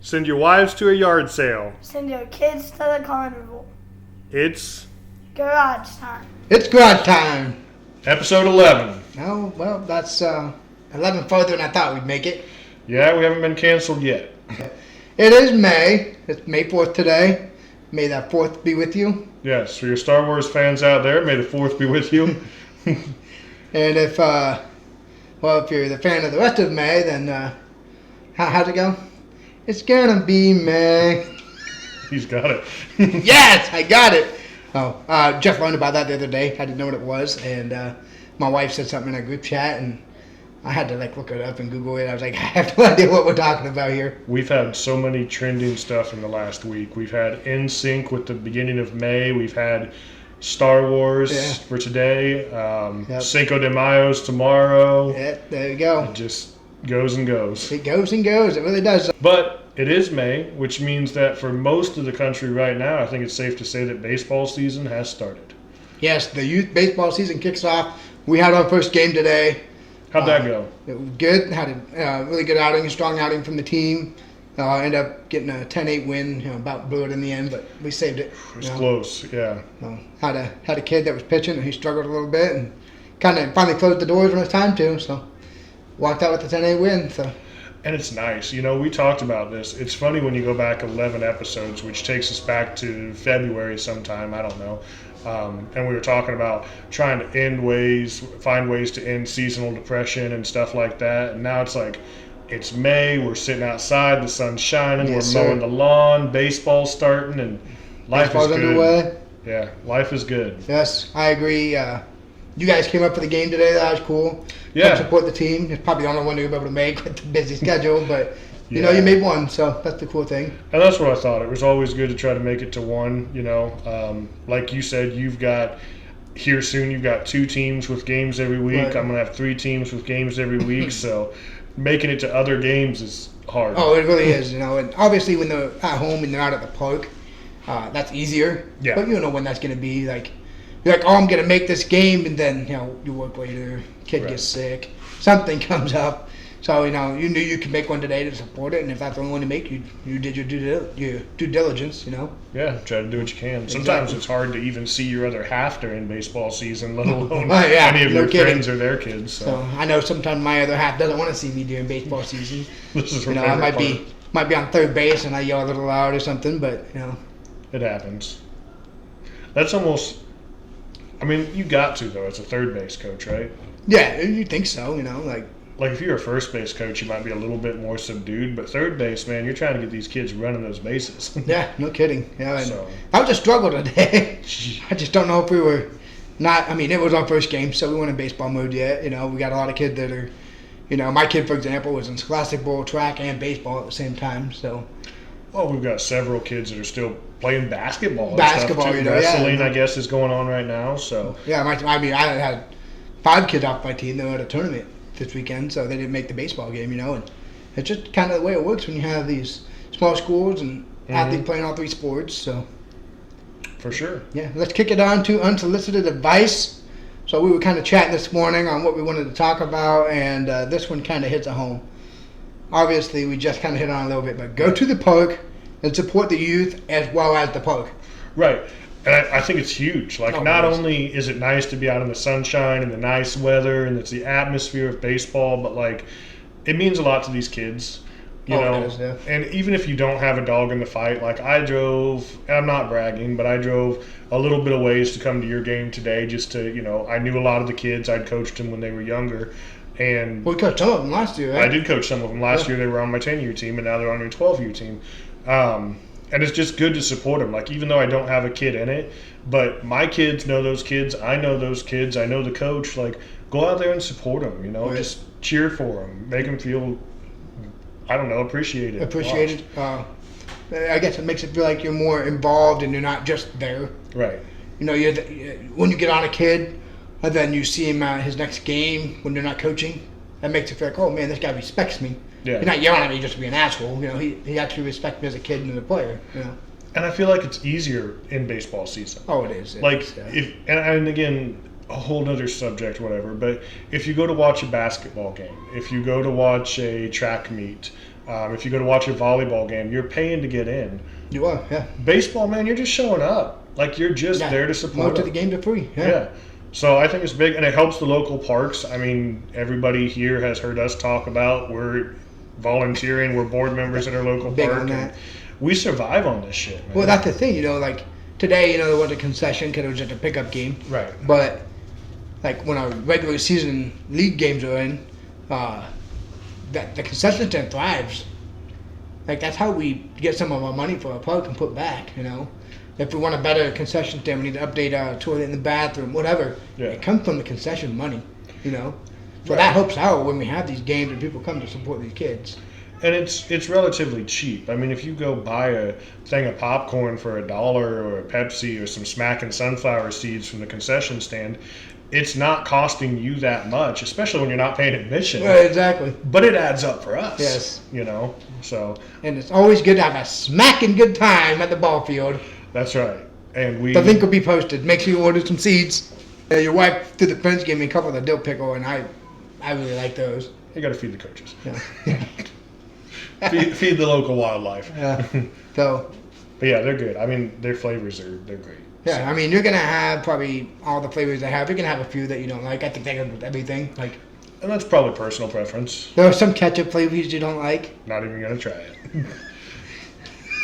Send your wives to a yard sale. Send your kids to the carnival. It's Garage time. It's garage time. episode 11. Oh, well, that's 11 further than I thought we'd make it. Yeah, we haven't been canceled yet. It is May. It's May 4th today. May that 4th be with you. Yes, for your Star Wars fans out there, may the 4th be with you. And if you're the fan of the rest of May, then how's it go? It's gonna be May. He's got it. Yes, I got it. Oh, Jeff learned about that the other day. I didn't know what it was, and my wife said something in our group chat, and I had to look it up and Google it. I was like, I have no idea what we're talking about here. We've had so many trending stuff in the last week. We've had NSYNC with the beginning of May. We've had Star Wars for today. Cinco de Mayo's tomorrow. Yeah, there you go. It just goes and goes. It goes and goes. It really does. But it is May, which means that for most of the country right now, I think it's safe to say that baseball season has started. Yes, the youth baseball season kicks off. We had our first game today. How'd that go? It was good. Had a really good outing, a strong outing from the team. Ended up getting a 10-8 win. About blew it in the end, but we saved it. It was close, yeah. Had a kid that was pitching, and he struggled a little bit, and kind of finally closed the doors when it was time to. So walked out with a 10-8 win. So. And it's nice. We talked about this. It's funny when you go back 11 episodes, which takes us back to February sometime, I don't know. And we were talking about trying to find ways to end seasonal depression and stuff like that. And now it's May, we're sitting outside, the sun's shining, yes, we're mowing the lawn, baseball's starting, and life Baseball's is good. Underway. Yeah, life is good. Yes, I agree. You guys came up for the game today. That was cool. Yeah. Help support the team. It's probably the only one you'll be able to make with the busy schedule, but you made one, so that's the cool thing. And that's what I thought. It was always good to try to make it to one. Like you said, you've got 2 teams with games every week. Right. I'm gonna have 3 teams with games every week. So making it to other games is hard. Oh, it really is. And obviously when they're at home and they're out at the park, that's easier. Yeah. But you don't know when that's going to be. You're like, oh, I'm going to make this game, and then you work later. Kid gets sick, something comes up. So you knew you could make one today to support it, and if that's the only one to make, you did your due diligence. Yeah, try to do what you can. Sometimes Exactly. It's hard to even see your other half during baseball season, let alone yeah, any of no your kidding. friends or their kids. So I know sometimes my other half doesn't want to see me during baseball season. This is I might be on third base and I yell a little loud or something, but It happens. That's almost. I mean, you got to though as a third base coach, right? Yeah, you think so? Like if you're a first base coach, you might be a little bit more subdued, but third base, man, you're trying to get these kids running those bases. Yeah, no kidding. Yeah, and So. that was a struggle today. I just don't know if we were not. I mean, it was our first game, so we weren't in baseball mode yet. We got a lot of kids that are. My kid, for example, was in scholastic bowl, track, and baseball at the same time. So. Well, we've got several kids that are still playing basketball. Basketball, and stuff too. Wrestling, I guess, is going on right now. So. Yeah, I had 5 kids off my team that were at a tournament this weekend, so they didn't make the baseball game, and it's just kind of the way it works when you have these small schools and athletes playing all 3 sports, so. For sure. Yeah, let's kick it on to Unsolicited Advice. So we were kind of chatting this morning on what we wanted to talk about, and this one kind of hits at home. Obviously, we just kind of hit on it a little bit, but go to the park and support the youth as well as the park. Right. And I think it's huge. Not only is it nice to be out in the sunshine and the nice weather and it's the atmosphere of baseball, but it means a lot to these kids. You know, it is, yeah. And even if you don't have a dog in the fight, I drove, and I'm not bragging, but I drove a little bit of ways to come to your game today just to, I knew a lot of the kids. I'd coached them when they were younger. And we coached some of them last year, right? I did coach some of them last year. They were on my 10-year team, and now they're on your 12-year team. And it's just good to support them. Even though I don't have a kid in it, but my kids know those kids. I know those kids. I know the coach. Go out there and support them, Right. Just cheer for them. Make them feel, appreciated. Appreciated. I guess it makes it feel like you're more involved and you're not just there. Right. When you get on a kid, and then you see him at his next game when you're not coaching, that makes it feel like, oh man, this guy respects me. Yeah. He's not yelling at me just to be an asshole. He actually respects me as a kid and as a player. And I feel like it's easier in baseball season. Oh, it is. And again, a whole nother subject, whatever. But if you go to watch a basketball game, if you go to watch a track meet, If you go to watch a volleyball game, you're paying to get in. You are, yeah. Baseball, man, you're just showing up. Like, you're just there to support Most of the them. games are free. Yeah. So I think it's big, and it helps the local parks. I mean, everybody here has heard us talk about we're volunteering, we're board members at our local Big park. on that. And we survive on this shit, man. Well, that's the thing, like today, there was a concession because it was just a pickup game. Right. But like when our regular season league games are in, that the concession stand thrives. Like that's how we get some of our money for our park and put back. If we want a better concession stand, we need to update our toilet in the bathroom, whatever. Yeah. It comes from the concession money. So Right. that helps out when we have these games and people come to support these kids. And it's relatively cheap. I mean, if you go buy a thing of popcorn for $1 or a Pepsi or some Smack and sunflower seeds from the concession stand, it's not costing you that much, especially when you're not paying admission. Right, exactly. But it adds up for us. Yes. So And it's always good to have a smacking good time at the ball field. that's right. And we The link will be posted. Make sure you order some seeds. Your wife through the fence gave me a couple of the dill pickle, and I really like those. you got to feed the coaches. Yeah. feed the local wildlife. Yeah. So, But yeah, they're good. I mean, their flavors they're great. yeah, I mean, you're going to have probably all the flavors they have. You're going to have a few that you don't like. I think they go with everything. Like, And that's probably personal preference. there are some ketchup flavors you don't like. Not even gonna try it.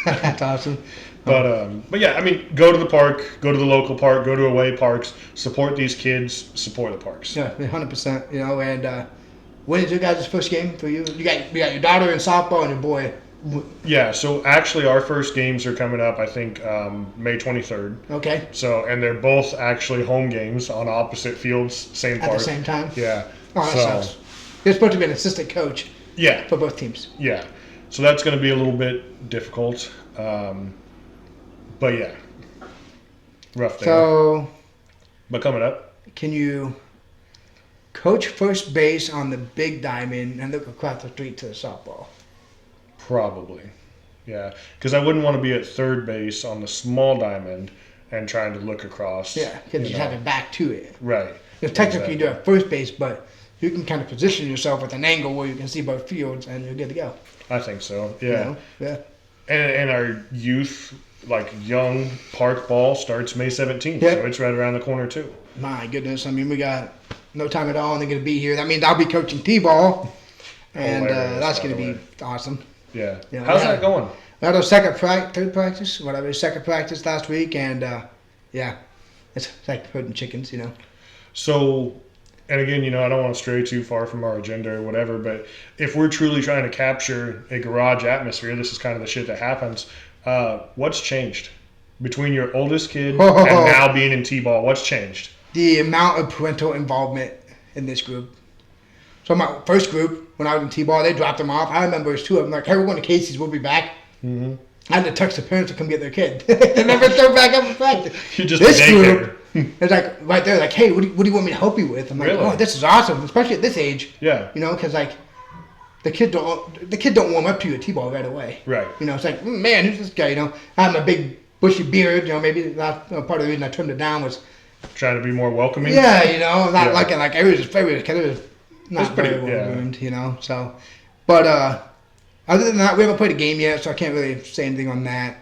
That's awesome. But yeah, I mean, go to the park, go to the local park, go to away parks, support these kids, support the parks. Yeah, 100%. And when is your guys' first game for you? You got your daughter in softball and your boy. Yeah, so actually our first games are coming up, I think, May 23rd. Okay. So, and they're both actually home games on opposite fields, same park. At the same time. Yeah. Oh, that so, sucks. You're supposed to be an assistant coach yeah, for both teams. yeah. So that's going to be a little bit difficult. But yeah, rough there. So, But coming up. can you coach first base on the big diamond and look across the street to the softball? Probably, yeah, because I wouldn't want to be at third base on the small diamond and trying to look across. Yeah, because you know. have it back to it. Right. Because technically you do Exactly. have first base, but you can kind of position yourself with an angle where you can see both fields and you're good to go. I think so. Yeah, Yeah. and our youth, like young park ball, starts May 17th, Yeah. so it's right around the corner too. My goodness, I mean, we got no time at all and they're going to be here. That means I'll be coaching T-ball, and Hilarious, that's by going to the be way. awesome. Yeah. Yeah, How's yeah. that going? We had our third practice, whatever, second practice last week, and yeah, it's like herding chickens, So, and again, I don't want to stray too far from our agenda or whatever, but if we're truly trying to capture a garage atmosphere, this is kind of the shit that happens. What's changed between your oldest kid and now being in T-ball? What's changed? The amount of parental involvement in this group. So my first group, when I was in T-ball, they dropped them off. I remember it was two of them, like, hey, we're going to Casey's, we'll be back. Mm-hmm. I had to text the parents to come get their kid. They never showed back up in practice. You just This daycare. group, it's like right there, like, hey, what do you want me to help you with? I'm like, Really? oh, this is awesome, especially at this age. Yeah. Because like the kid don't warm up to you at T-ball right away. Right. It's like, man, who's this guy? I have my big bushy beard. Maybe that's part of the reason I trimmed it down was Trying to be more welcoming. yeah, not Yeah. like it was because it was not It's pretty- very well yeah. groomed, So, but other than that, we haven't played a game yet, so I can't really say anything on that.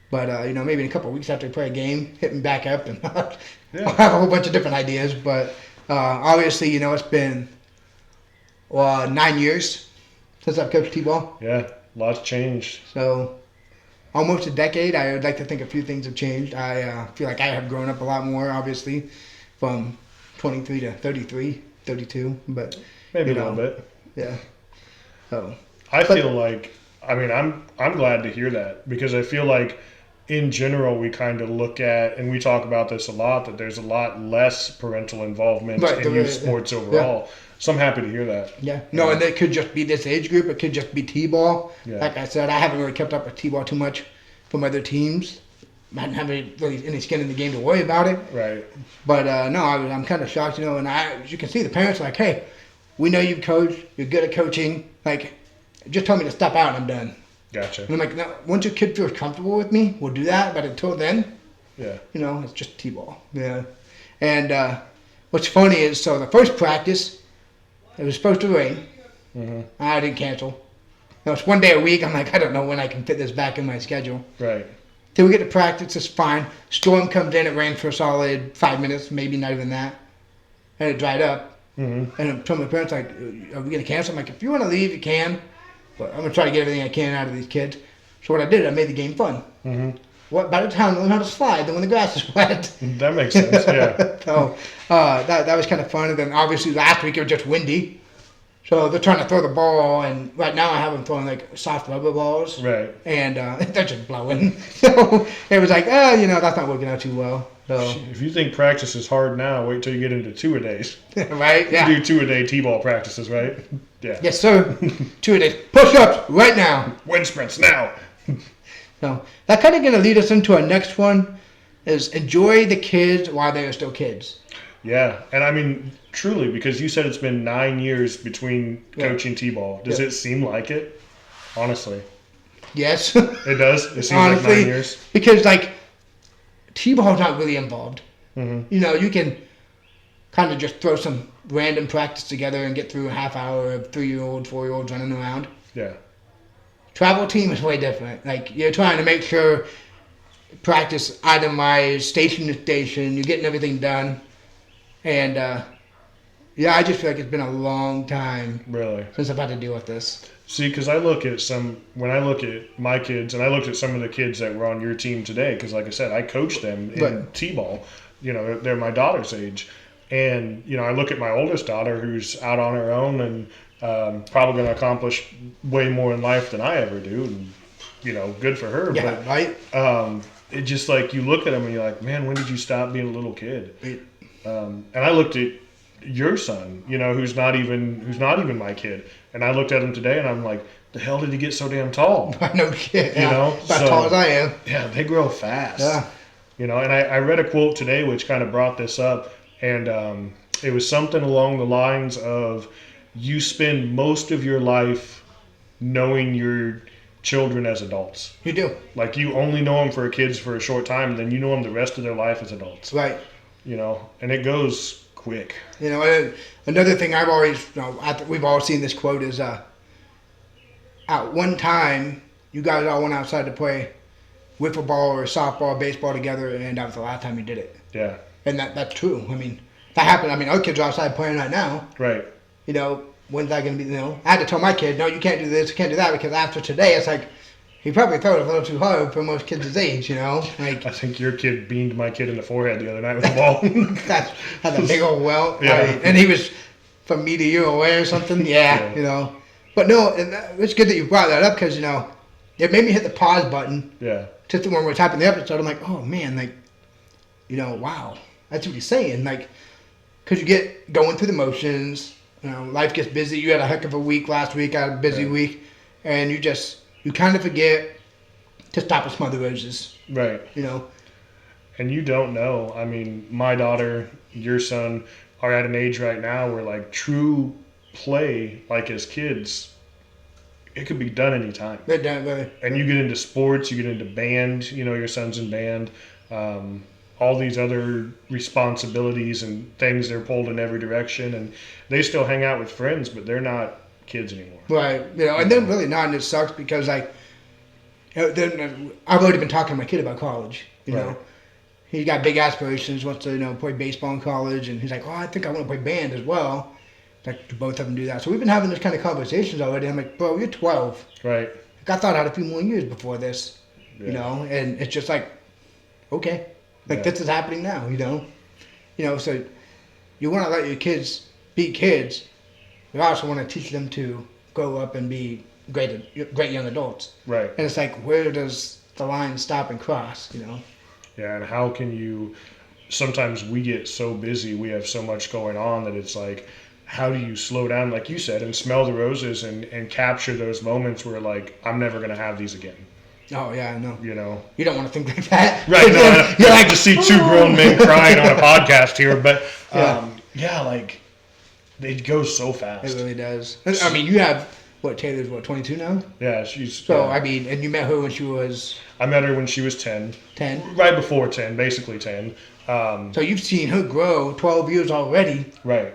But maybe in a couple of weeks after we play a game, hit me back up, and I'll have a whole bunch of different ideas. But obviously, it's been 9 years since I've coached T-ball, Yeah. Lots changed. so almost a decade. I would like to think a few things have changed. I feel like I have grown up a lot more, obviously, from 23 to 33, 32. But Maybe You a little know. bit. yeah, so I But- feel like, I'm glad to hear that because I feel like in general we kind of look at, and we talk about this a lot, that there's a lot less parental involvement Right, in there youth is, sports yeah. overall. So I'm happy to hear that. yeah, no, and it could just be this age group. It could just be T-ball. Yeah. Like I said, I haven't really kept up with T-ball too much from other teams. I didn't have any skin in the game to worry about it. Right. But no, I'm kind of shocked, and as you can see, the parents are like, hey, we know you coach, you're good at coaching, like, just tell me to step out and I'm done. Gotcha. And I'm like, no, once your kid feels comfortable with me, we'll do that, but until then, Yeah. it's just T-ball. Yeah. And what's funny is, so the first practice, it was supposed to rain. Mm-hmm. I didn't cancel. it's one day a week. I'm like, I don't know when I can fit this back in my schedule. Right. Till we get to practice, it's fine. Storm comes in, it rained for a solid 5 minutes, maybe not even that. And it dried up. Mm-hmm. And I told my parents, like, are we going to cancel? I'm like, if you want to leave, you can. But I'm going to try to get everything I can out of these kids. So what I did, I made the game fun. Mm-hmm. What, by the time they learn how to slide, then when the grass is wet. That makes sense, yeah. So that was kind of fun. And then obviously last week it was just windy. So they're trying to throw the ball, and right now I have them throwing like soft rubber balls. Right. And they're just blowing. So it was like, that's not working out too well. So If you think practice is hard now, wait till you get into 2-a-days. right? Yeah. You do 2-a-day T-ball practices, right? Yeah. Yes, sir. 2 days. Push-ups right now. Wind sprints now. So that kind of going to lead us into our next one, is enjoy the kids while they are still kids. Yeah, and I mean, truly, because you said it's been 9 years between coaching T-ball. Does it seem like it? Honestly. Yes. It does? It seems Honestly, like 9 years? Because, like, T-ball's not really involved. Mm-hmm. You know, you can kind of just throw some random practice together and get through a half hour of 3-year-olds, 4-year-olds running around. Yeah. Travel team is way different. Like, you're trying to make sure practice itemized, station to station, you're getting everything done. And, I just feel like it's been a long time Really? since I've had to deal with this. See, because when I look at my kids, and I looked at some of the kids that were on your team today, because like I said, I coached them in Right. T-ball. You know, they're my daughter's age. And, I look at my oldest daughter who's out on her own and probably going to accomplish way more in life than I ever do. And, good for her. Yeah, But right? it just like you look at them and you're like, man, when did you stop being a little kid? Right. And I looked at your son, who's not even my kid, and I looked at him today and I'm like, the hell did he get so damn tall? No shit. You know, About so- as tall as I am. Yeah, they grow fast. Yeah. And I read a quote today which kind of brought this up, and it was something along the lines of, you spend most of your life knowing your children as adults. You do. Like, you only know them for kids for a short time, and then you know them the rest of their life as adults. Right. And it goes quick. And another thing I've always, we've all seen this quote is, at one time, you guys all went outside to play wiffle ball or softball, baseball together, and that was the last time you did it. Yeah. And that's true. I mean, that happened. I mean, our kids are outside playing right now. Right. When's that going to be, I had to tell my kid, no, you can't do this, you can't do that, because after today, it's like, he probably threw it a little too hard for most kids his age, Like, I think your kid beaned my kid in the forehead the other night with a ball. that had a big old welt. Yeah. And he was from me to you away or something. Yeah. But no, and it's good that you brought that up, because, it made me hit the pause button. Yeah. Just when we're typing the episode, I'm like, oh man, like, wow, that's what he's saying. Like, because you get going through the motions, life gets busy. You had a heck of a week last week, I had a busy week, and you kind of forget to stop and smell the roses. Right. And you don't know. I mean, my daughter, your son are at an age right now where, like, true play, like as kids, it could be done anytime. They're done, brother. And you get into sports, you get into band, your son's in band, all these other responsibilities and things, they're pulled in every direction, and they still hang out with friends, but they're not kids anymore. Right. And they're really not, and it sucks because, like, I've already been talking to my kid about college, Right. He's got big aspirations, wants to, play baseball in college, and he's like, I think I want to play band as well. Like, do both of them do that? So we've been having this kind of conversations already. I'm like, bro, you're 12. Right. Like, I thought I had a few more years before this, and it's just like, okay. Like, this is happening now, So you want to let your kids be kids. You also want to teach them to grow up and be great young adults. Right. And it's like, where does the line stop and cross, Yeah, and how can you, sometimes we get so busy, we have so much going on that it's like, how do you slow down, like you said, and smell the roses and capture those moments where, like, I'm never going to have these again. Oh, yeah, I know. You don't want to think like that. Right, no, you're like to see two grown men crying on a podcast here, but like, it goes so fast. It really does. I mean, you have, Taylor's 22 now? Yeah, she's... So, I mean, and you met her when she was... I met her when she was 10. 10? Right before 10, basically 10. So you've seen her grow 12 years already. Right.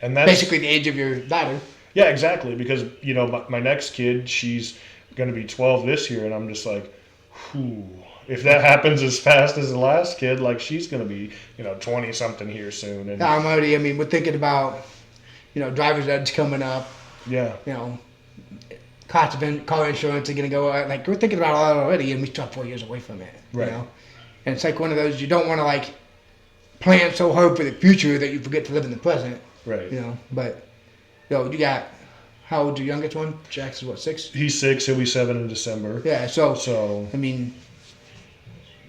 And that's... basically the age of your daughter. Yeah, exactly. Because, my next kid, she's going to be 12 this year, and I'm just like, whew. If that happens as fast as the last kid, like, she's going to be, 20 something here soon. And we're thinking about, driver's ed's coming up. yeah, Cost of car insurance are going to go up. Like, we're thinking about all that already, and we still have 4 years away from it. Right. And it's like one of those, you don't want to, like, plan so hard for the future that you forget to live in the present. right. But, you got, how old's your youngest one? Jax is what, 6? He's 6. He'll be 7 in December. Yeah, so, So,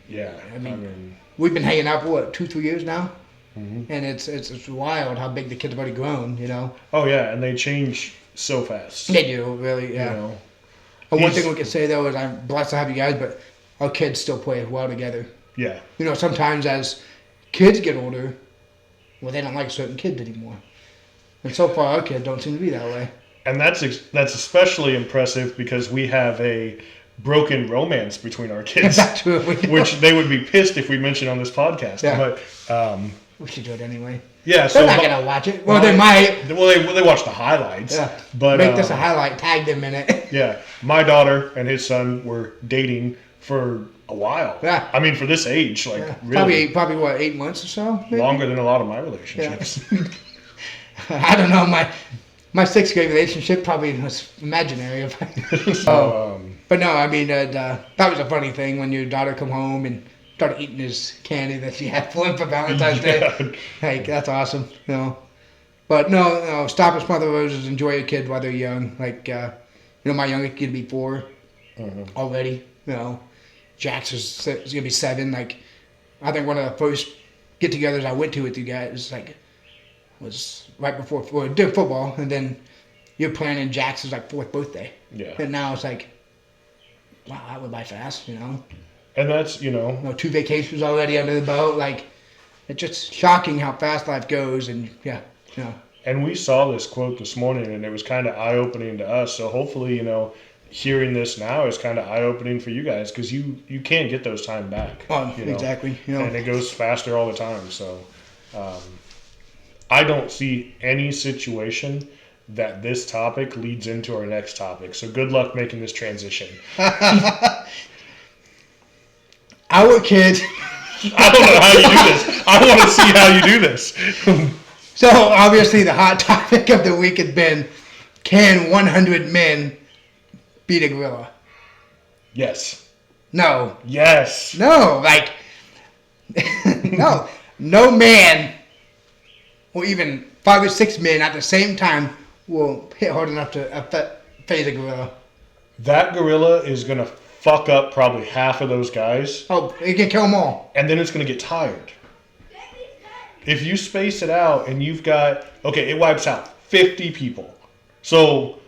yeah, I mean, we've been hanging out for, 2-3 years now? mhm. And it's wild how big the kids have already grown, Oh, yeah, and they change so fast. They do, really, yeah. And one thing we can say, though, is I'm blessed to have you guys, but our kids still play well together. Yeah. Sometimes as kids get older, they don't like certain kids anymore. And so far, our kids don't seem to be that way. And that's especially impressive because we have a broken romance between our kids, That's true. which they would be pissed if we mentioned on this podcast. Yeah. But We should do it anyway. yeah, They're not going to watch it. Well, they might. Well, they watch the highlights. Yeah. But Make this a highlight. Tag them in it. yeah, my daughter and his son were dating for a while. Yeah. I mean, for this age, like Yeah. really Probably what, 8 months or so? Maybe? longer than a lot of my relationships. I don't know. My 6th grade relationship probably was imaginary. But no, that was a funny thing when your daughter come home and started eating his candy that she had for him for Valentine's Day. Like, that's awesome, But no, stop and smell the roses. Enjoy your kid while they're young. Like, my youngest kid will be 4 already. Jax is gonna be 7. Like, I think one of the first get-togethers I went to with you guys, was right before we did football, and then you're planning Jax's 4th birthday. Yeah. And now it's like, wow, that went by fast, And that's 2 vacations already under the belt. Like, it's just shocking how fast life goes, and And we saw this quote this morning, and it was kind of eye-opening to us. So hopefully, hearing this now is kind of eye-opening for you guys because you can't get those time back. Exactly. And it goes faster all the time. So I don't see any situation that this topic leads into our next topic. So good luck making this transition. Our kids. I don't know how you do this. I want to see how you do this. So obviously the hot topic of the week has been, can 100 men beat a gorilla? Yes. No. Yes. No. No man, or even 5 or 6 men at the same time will hit hard enough to phase a gorilla. That gorilla is going to fuck up probably half of those guys. Oh, it can kill them all. And then it's going to get tired. If you space it out and you've got, it wipes out 50 people. So,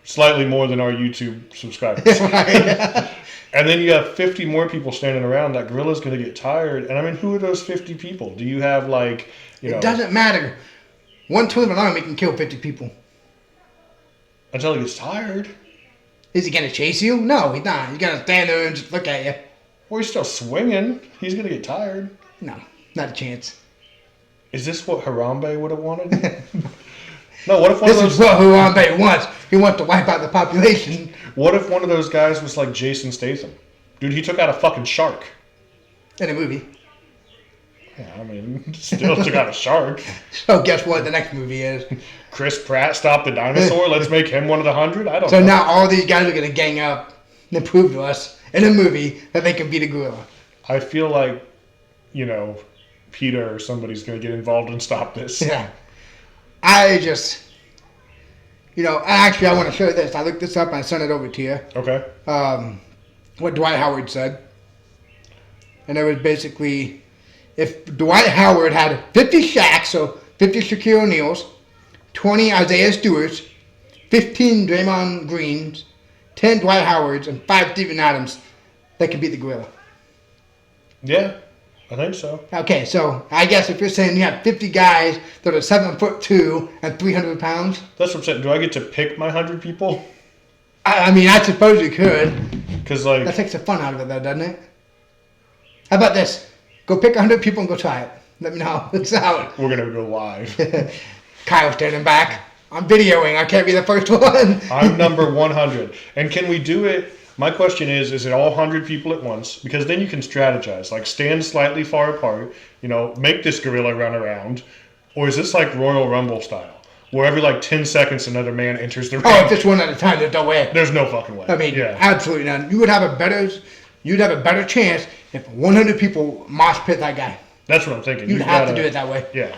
slightly more than our YouTube subscribers. And then you have 50 more people standing around. That gorilla's going to get tired. And who are those 50 people? Do you have It doesn't matter. One twin of an army can kill 50 people. Until he gets tired. Is he going to chase you? No, he's not. He's going to stand there and just look at you. Well, he's still swinging. He's going to get tired. No, not a chance. Is this what Harambe would have wanted? No, what if this is what Harambe wants. He wants to wipe out the population. What if one of those guys was like Jason Statham? Dude, he took out a fucking shark. In a movie. Yeah, still took out a shark. So guess what the next movie is? Chris Pratt stopped the dinosaur. Let's make him one of the 100? I don't know. So now all these guys are going to gang up and prove to us in a movie that they can beat a gorilla. I feel like, Peter or somebody's going to get involved and stop this. Yeah. I just, actually I want to show this. I looked this up and I sent it over to you. Okay. What Dwight Howard said. And it was basically, if Dwight Howard had 50 Shaqs, so 50 Shaquille O'Neals, 20 Isaiah Stewarts, 15 Draymond Greens, 10 Dwight Howards, and 5 Steven Adams, they could beat the gorilla. Yeah, I think so. Okay, so I guess if you're saying you have 50 guys that are 7'2" and 300 pounds. That's what I'm saying. Do I get to pick my 100 people? I suppose you could. Because that takes the fun out of it, though, doesn't it? How about this? Go pick 100 people and go try it. Let me know how it's out. We're gonna go live. Kyle standing back. I'm videoing. I can't be the first one. I'm number 100. And can we do it? My question is it all 100 people at once? Because then you can strategize. Like, stand slightly far apart, make this gorilla run around. Or is this like Royal Rumble style? Where every 10 seconds another man enters the ring. Oh, just one at a time. There's no way. There's no fucking way. I mean, absolutely none. You'd have a better chance if 100 people mosh pit that guy. That's what I'm thinking. You'd have to do it that way. Yeah.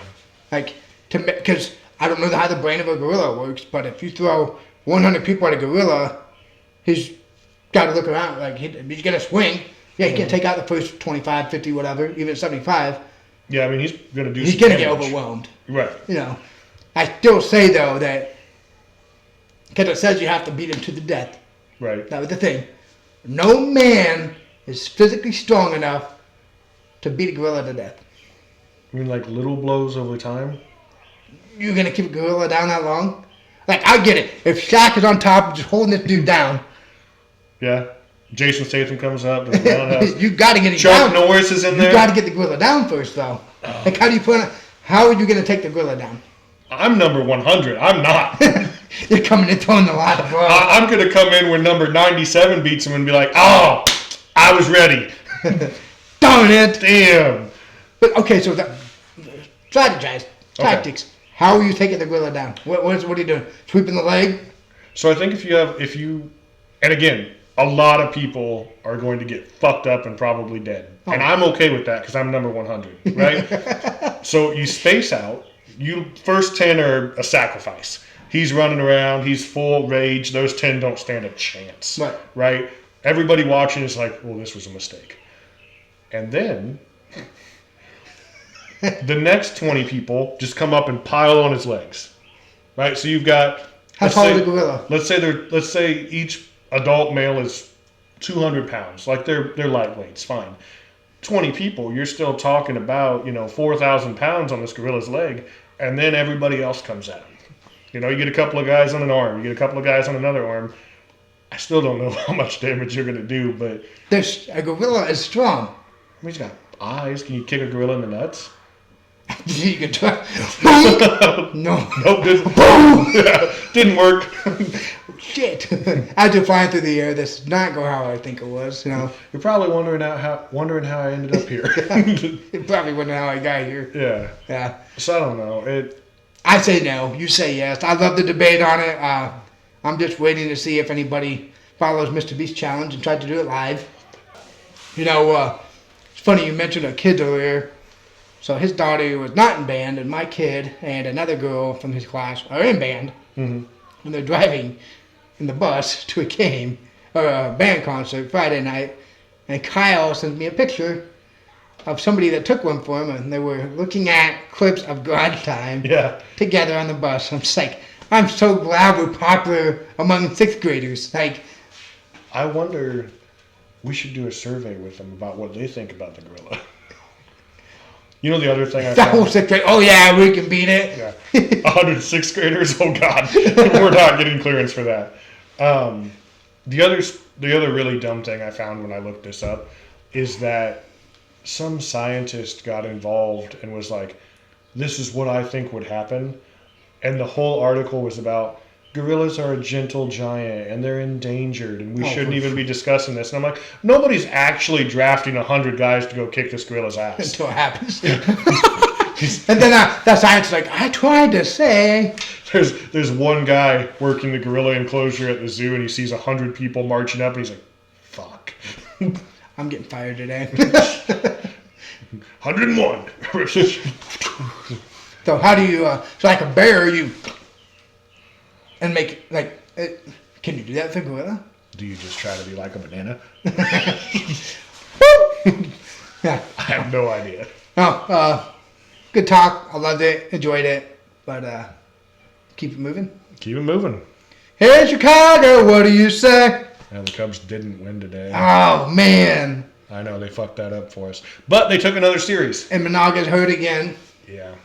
Because I don't know how the brain of a gorilla works, but if you throw 100 people at a gorilla, he's got to look around. He's going to swing. Yeah, he can take out the first 25, 50, whatever, even 75. Yeah, I mean, he's going to do He's going to get overwhelmed. Right. I still say, though, that because it says you have to beat him to the death. Right. That was the thing. No man is physically strong enough to beat a gorilla to death. You mean little blows over time? You're going to keep a gorilla down that long? I get it. If Shaq is on top, just holding this dude down. Yeah. Jason Statham comes up. You got to get him Chuck down. Norris is in there. You got to get the gorilla down first, though. How are you going to take the gorilla down? I'm number 100. I'm not. You're coming in throwing the lot of blows. I'm going to come in when number 97 beats him and be like, oh, I was ready. Darn it. Damn. But, okay, so strategize. Tactics. Okay. How are you taking the gorilla down? What are you doing? Sweeping the leg? So I think and again, a lot of people are going to get fucked up and probably dead. Oh. And I'm okay with that because I'm number 100, right? So you space out. First 10 are a sacrifice. He's running around. He's full rage. Those 10 don't stand a chance. Right? Everybody watching is like, well, this was a mistake. And then the next 20 people just come up and pile on his legs. Right? So you've got... How tall is the gorilla? Let's say each adult male is 200 pounds. They're lightweights, fine. 20 people, you're still talking about, 4,000 pounds on this gorilla's leg, and then everybody else comes at him. You get a couple of guys on an arm, you get a couple of guys on another arm. I still don't know how much damage you're going to do, but... A gorilla is strong. He's got eyes. Can you kick a gorilla in the nuts? You can try. No. Nope, didn't work. Shit. As you're flying through the air, this did not go how I think it was. You're probably wondering how I ended up here. You're probably wondering how I got here. Yeah. Yeah. So I don't know. I say no. You say yes. I love the debate on it. I'm just waiting to see if anybody follows Mr. Beast Challenge and tried to do it live. It's funny you mentioned a kid earlier. So his daughter was not in band, and my kid and another girl from his class are in band. Mm-hmm. And they're driving in the bus to a game or a band concert Friday night. And Kyle sends me a picture of somebody that took one for him, and they were looking at clips of Garage Time together on the bus. I'm just like, I'm so glad we're popular among sixth graders. I wonder, we should do a survey with them about what they think about the gorilla. The other thing I found... whole sixth grade, oh yeah, we can beat it. Yeah. 106th graders, oh God. We're not getting clearance for that. The other really dumb thing I found when I looked this up is that some scientist got involved and was like, this is what I think would happen. And the whole article was about gorillas are a gentle giant and they're endangered and we shouldn't even be discussing this. And I'm like, nobody's actually drafting 100 guys to go kick this gorilla's ass. Until it happens. And then that scientist is like, I tried to say. There's one guy working the gorilla enclosure at the zoo and he sees 100 people marching up and he's like, fuck. I'm getting fired today. 101. So how do you, so like a bear, you... And make, can you do that with a gorilla? Do you just try to be like a banana? Yeah. I have no idea. Oh, good talk. I loved it. Enjoyed it. But keep it moving. Keep it moving. Hey, Chicago, what do you say? And the Cubs didn't win today. Oh, man. I know, they fucked that up for us. But they took another series. And Managa's hurt again. Yeah.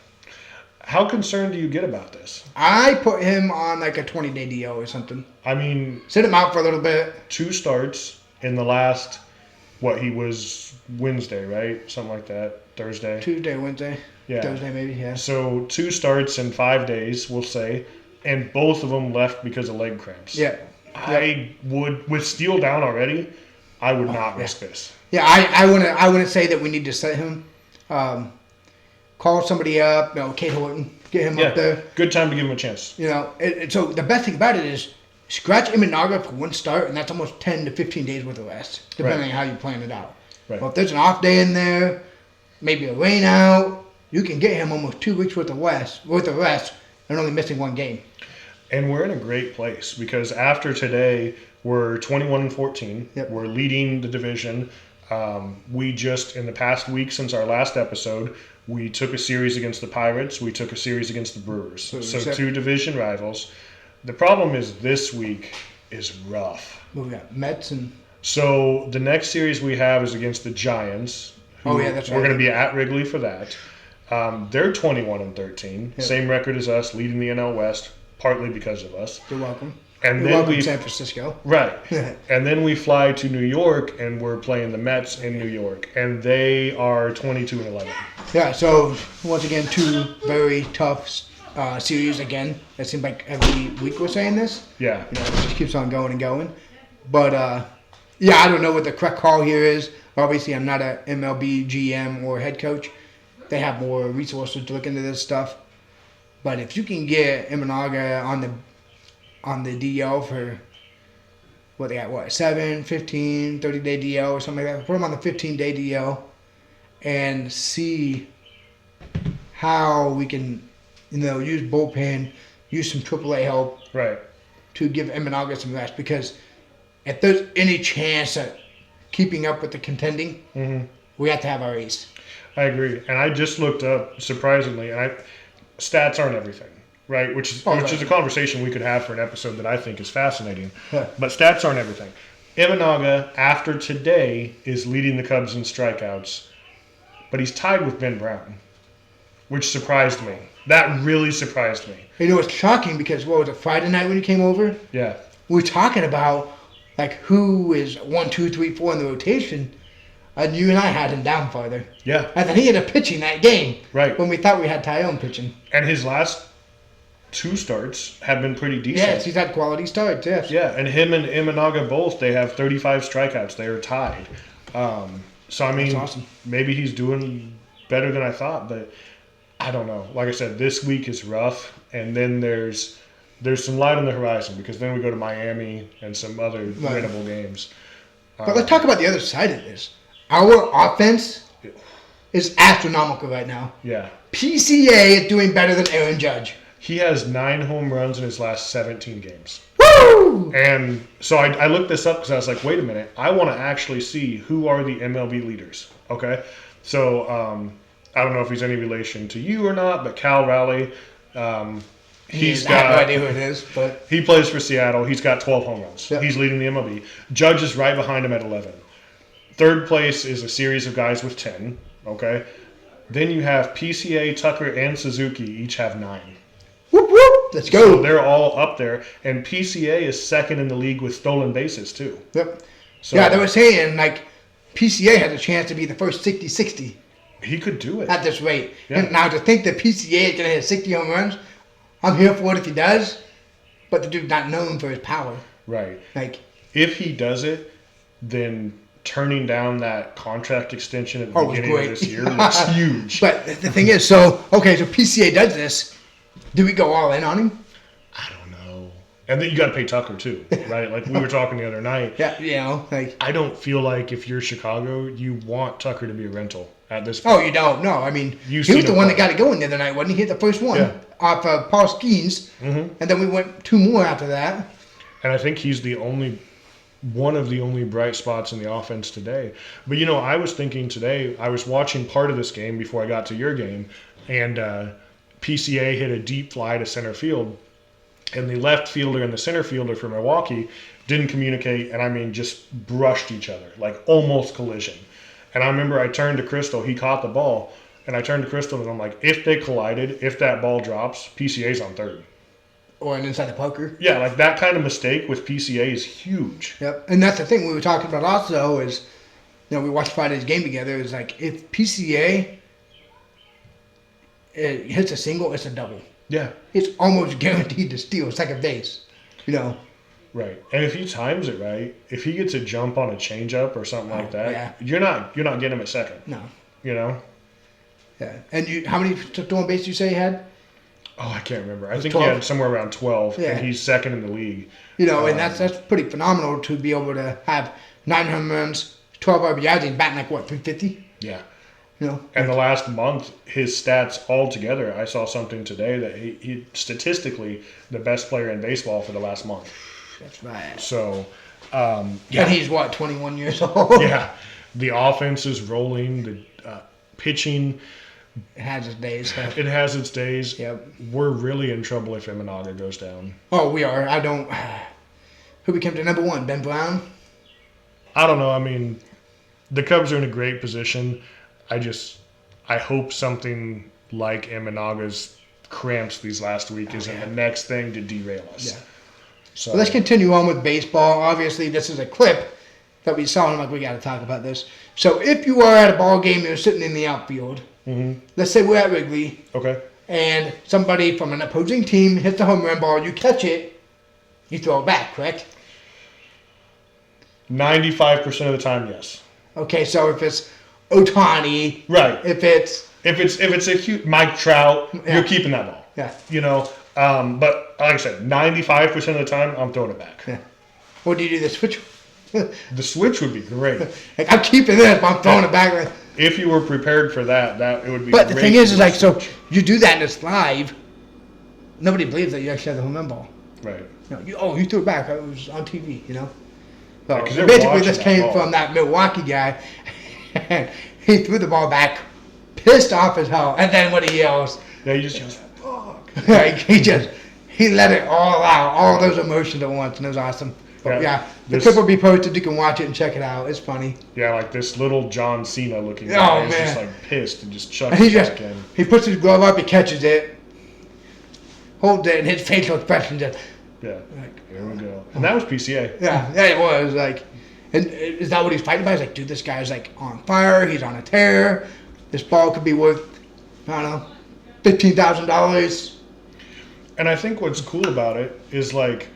How concerned do you get about this? I put him on a 20-day DL or something. I mean... Sit him out for a little bit. 2 starts in the last... he was Wednesday, right? Something like that. Thursday. Tuesday, Wednesday. Yeah. Thursday maybe, yeah. So 2 starts in 5 days, we'll say. and both of them left because of leg cramps. Yeah. I would, with Steele down already, I would not risk this. Yeah, I wouldn't say that we need to set him. Call somebody up, Kate Horton, get him up there. Good time to give him a chance. So the best thing about it is scratch Imanaga for one start, and that's almost 10 to 15 days worth of rest, depending on how you plan it out. Right. Well, if there's an off day in there, maybe a rain out, you can get him almost 2 weeks worth of rest, and only missing one game. And we're in a great place because after today, we're 21-14. Yep. We're leading the division. We just, in the past week since our last episode, we took a series against the Pirates. We took a series against the Brewers. So 2 division rivals. The problem is this week is rough. We got Mets and... So the next series we have is against the Giants. That's right. We're going to be at Wrigley for that. They're 21-13. Yep. Same record as us, leading the NL West, partly because of us. You're welcome. And You're then welcome, San Francisco. Right. And then we fly to New York, and we're playing the Mets in New York, and they are 22-11. Yeah, so once again, 2 very tough series again. It seems like every week we're saying this. Yeah. It just keeps on going and going. But, I don't know what the correct call here is. Obviously, I'm not a MLB GM or head coach. They have more resources to look into this stuff. But if you can get Imanaga on the DL for, 7, 15, 30-day DL or something like that. Put him on the 15-day DL and see how we can, use bullpen, use some AAA help Right. to give Imanaga some rest. Because if there's any chance at keeping up with the contending, we have to have our ace. I agree. And I just looked up, surprisingly, and stats aren't everything. Right, which is a conversation we could have for an episode that I think is fascinating. Yeah. But stats aren't everything. Imanaga, after today, is leading the Cubs in strikeouts, but he's tied with Ben Brown, which surprised me. That really surprised me. It's shocking because, what was it, Friday night when you came over? Yeah. We were talking about, who is 1, 2, 3, 4 in the rotation, and you and I had him down farther. Yeah. And then he ended up pitching that game. Right. When we thought we had Tyone pitching. And his last 2 starts have been pretty decent. Yes, he's had quality starts, yes. Yeah, and him and Imanaga both, they have 35 strikeouts. They are tied. So, I mean, That's awesome. Maybe he's doing better than I thought, but I don't know. Like I said, this week is rough, and then there's some light on the horizon because then we go to Miami and some other winnable games. But let's talk about the other side of this. Our offense is astronomical right now. Yeah. PCA is doing better than Aaron Judge. He has 9 home runs in his last 17 games. Woo! And so I looked this up because I was like, wait a minute. I want to actually see who are the MLB leaders. Okay? So I don't know if he's any relation to you or not, but Cal Raleigh, he's got... I have no idea who it is, but... He plays for Seattle. He's got 12 home runs. Yep. He's leading the MLB. Judge is right behind him at 11. Third place is a series of guys with 10. Okay? Then you have PCA, Tucker, and Suzuki each have 9. Whoop, whoop. Let's go. So they're all up there. And PCA is second in the league with stolen bases, too. Yep. So, Yeah, they were saying, PCA has a chance to be the first 60-60 he could do it. at this rate. Yeah. And now to think that PCA is going to hit 60 home runs, I'm here for it if he does. But the dude's not known for his power. Right. Like, If he does it, then turning down that contract extension at the beginning of this year looks huge. But the thing is, so PCA does this. Do we go all in on him? I don't know. And then you got to pay Tucker, too, right? Like we were talking the other night. Yeah, I don't feel like if you're Chicago, you want Tucker to be a rental at this point. Oh, you don't? No, I mean, he was seen the him one play. that got it going the other night, wasn't he? He hit the first one off Paul Skeens, and then we went 2 more after that. And I think he's one of the only bright spots in the offense today. But, I was thinking today, I was watching part of this game before I got to your game, and PCA hit a deep fly to center field, and the left fielder and the center fielder for Milwaukee didn't communicate, and I mean just brushed each other, like almost collision. And I remember I turned to Crystal, he caught the ball, and I turned to Crystal and I'm like, if they collided, if that ball drops, PCA's on third. Or an inside the poker. Yeah, like that kind of mistake with PCA is huge. Yep, and that's the thing we were talking about also is, we watched Friday's game together, is if PCA hits a single, it's a double. Yeah. It's almost guaranteed to steal second base. You know. Right. And if he times it right, if he gets a jump on a changeup or something like that, yeah. you're not getting him at second. No. You know? Yeah. And how many stolen bases you say he had? Oh, I can't remember. I think 12? he had somewhere around 12, Yeah. and he's second in the league. You know, and that's pretty phenomenal to be able to have 9 home runs, 12 RBIs, and batting like what, 350? Yeah. You know. And the last month, his stats altogether, I saw something today that he statistically the best player in baseball for the last month. That's right. So, And he's what, 21 years old? Yeah, the offense is rolling. The pitching, It has its days. it has its days. Yep. We're really in trouble if Imanaga goes down. Oh, we are. I don't. Who became the number one? Ben Brown? I don't know. I mean, the Cubs are in a great position. I hope something like Imanaga's cramps these last week isn't the next thing to derail us. Yeah. So Well, let's continue on with baseball. Obviously, this is a clip that we saw, and I'm like, we got to talk about this. So, if you are at a ball game, you're sitting in the outfield. Let's say we're at Wrigley, Okay. and somebody from an opposing team hits the home run ball. You catch it, you throw it back, correct? 95% of the time, yes. Okay, so if it's Otani, Right. if it's If it's a huge Mike Trout, Yeah. you're keeping that ball. yeah, You know, but like I said, 95% of the time, I'm throwing it back. yeah. What do you do? The switch? The switch would be great. Like, I'm keeping this, but I'm throwing it back. Like, If you were prepared for that, it would be but the great thing to is do like, the so switch. you do that and it's live. Nobody believes that you actually have the home run ball. Right. You know, you threw it back. It was on TV, you know. So Yeah, 'cause they're basically, watching this that came ball. from that Milwaukee guy. And he threw the ball back, pissed off as hell, and then when he yells, Yeah, you just yell, fuck. like he let it all out, all those emotions at once, and it was awesome. But Yeah, yeah, the this- clip will be posted. You can watch it and check it out. It's funny. Yeah, like this little John Cena looking Oh, guy is man. just like pissed and just chucks And he it just back in. he puts his glove up, he catches it, holds it, and his facial expression just Yeah, here we go. And that was PCA. yeah, it was like. And is that what he's fighting about? He's like, dude, this guy's like on fire. He's on a tear. This ball could be worth, I don't know, $15,000. And I think what's cool about it is like,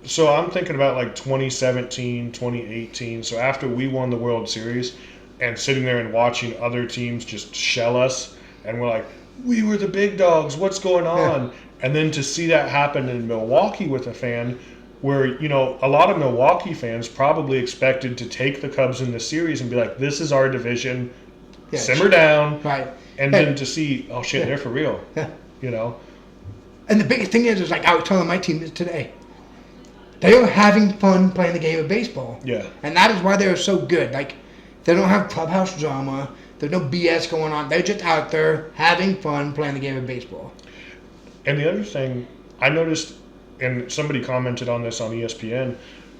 so I'm thinking about like 2017, 2018. So after we won the World Series and sitting there and watching other teams just shell us, and we're like, we were the big dogs. What's going on? Yeah. And then to see that happen in Milwaukee with a fan where, you know, a lot of Milwaukee fans probably expected to take the Cubs in the series and be like, this is our division, Yeah, simmer down. Right. And then to see, oh shit, Yeah. they're for real. Yeah. You know? And the biggest thing is like I was telling my team this today. They are having fun playing the game of baseball. Yeah. And that is why they're so good. Like, they don't have clubhouse drama. There's no BS going on. They're just out there having fun playing the game of baseball. And the other thing I noticed, and somebody commented on this on ESPN,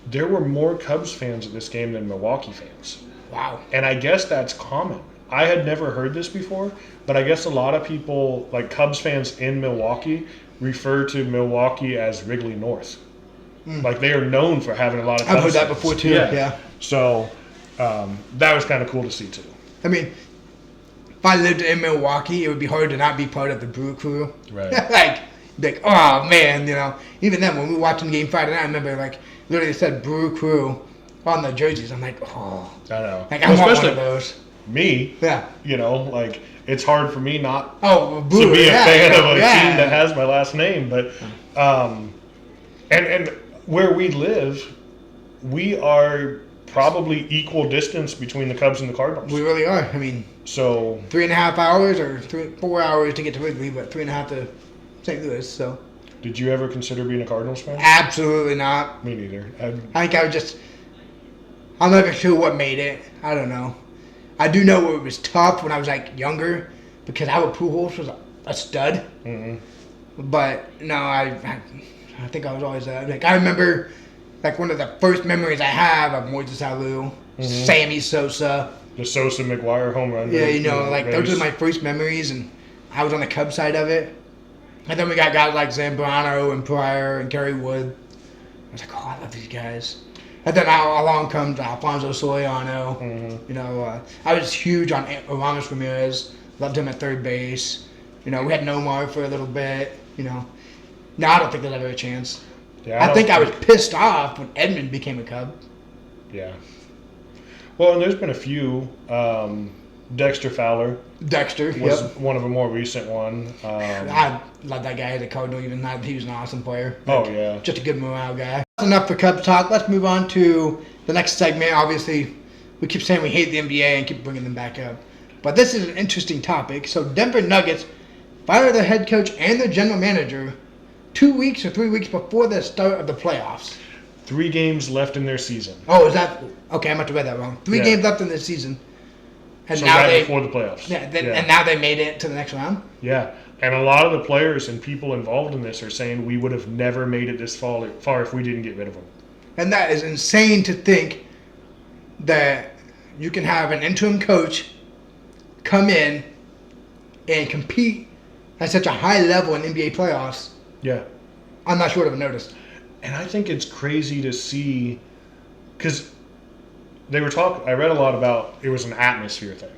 there were more Cubs fans at this game than Milwaukee fans. Wow. And I guess that's common. I had never heard this before, but I guess a lot of people, like Cubs fans in Milwaukee, refer to Milwaukee as Wrigley North. Like they are known for having a lot of Cubs I've heard that fans. before too. Yeah. So that was kind of cool to see too. I mean, if I lived in Milwaukee, it would be hard to not be part of the Brew Crew. Right. like, oh man, you know. Even then, when we were watching the game Friday night, I remember like literally said Brew Crew on the jerseys. I'm like, oh, I know. like I want one especially of those. me, Yeah. you know, like it's hard for me not Oh, to Brew, be a yeah, fan of a yeah. team that has my last name. But and where we live, we are probably equal distance between the Cubs and the Cardinals. We really are. I mean, So 3.5 hours or 4 hours to get to Wrigley, but 3.5 to St. Louis. So did you ever consider being a Cardinals fan? absolutely not. Me neither. I think I was just. I'm not even sure what made it. I don't know. I do know it was tough when I was like younger because Albert Pujols was a stud. But no, I think I was always like I remember like one of the first memories I have of Moises Alou, Sammy Sosa. The Sosa McGuire home run. Yeah, you know, like those race. are my first memories, and I was on the Cubs side of it. And then we got guys like Zambrano and Pryor and Kerry Wood. I was like, oh, I love these guys. And then along comes Alfonso Soriano. You know, I was huge on Aramis Ramirez. Loved him at third base. You know, we had Nomar for a little bit. You know, no, I don't think there's ever a chance. Yeah, I think I was pissed off when Edmund became a Cub. Yeah. Well, and there's been a few. Dexter Fowler was one of a more recent one. I love that guy as a Cardinal, even though he was an awesome player. Oh, yeah. Just a good morale guy. That's enough for Cubs talk. Let's move on to the next segment. Obviously, we keep saying we hate the NBA and keep bringing them back up. But this is an interesting topic. So Denver Nuggets fired their head coach and their general manager 2 weeks or 3 weeks before the start of the playoffs. 3 games left in their season. Oh, is that... Okay, I must have read that wrong. 3 games left in the season. And so now right before the playoffs. And now they made it to the next round? Yeah. And a lot of the players and people involved in this are saying we would have never made it this far if we didn't get rid of them. And that is insane to think that you can have an interim coach come in and compete at such a high level in NBA playoffs. Yeah. I'm not sure of noticed. And I think it's crazy to see, because they were talking, I read a lot about it was an atmosphere thing.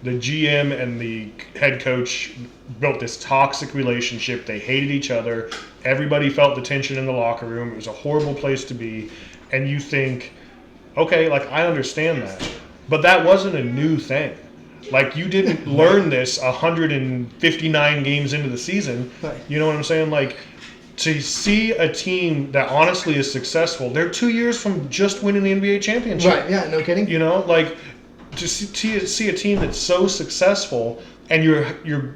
The GM and the head coach built this toxic relationship. They hated each other. Everybody felt the tension in the locker room. It was a horrible place to be. And you think, okay, like I understand that. But that wasn't a new thing. Like you didn't learn this 159 games into the season. You know what I'm saying? Like to see a team that honestly is successful, they're 2 years from just winning the NBA championship. Right, yeah, no kidding. You know, like to see a team that's so successful and you're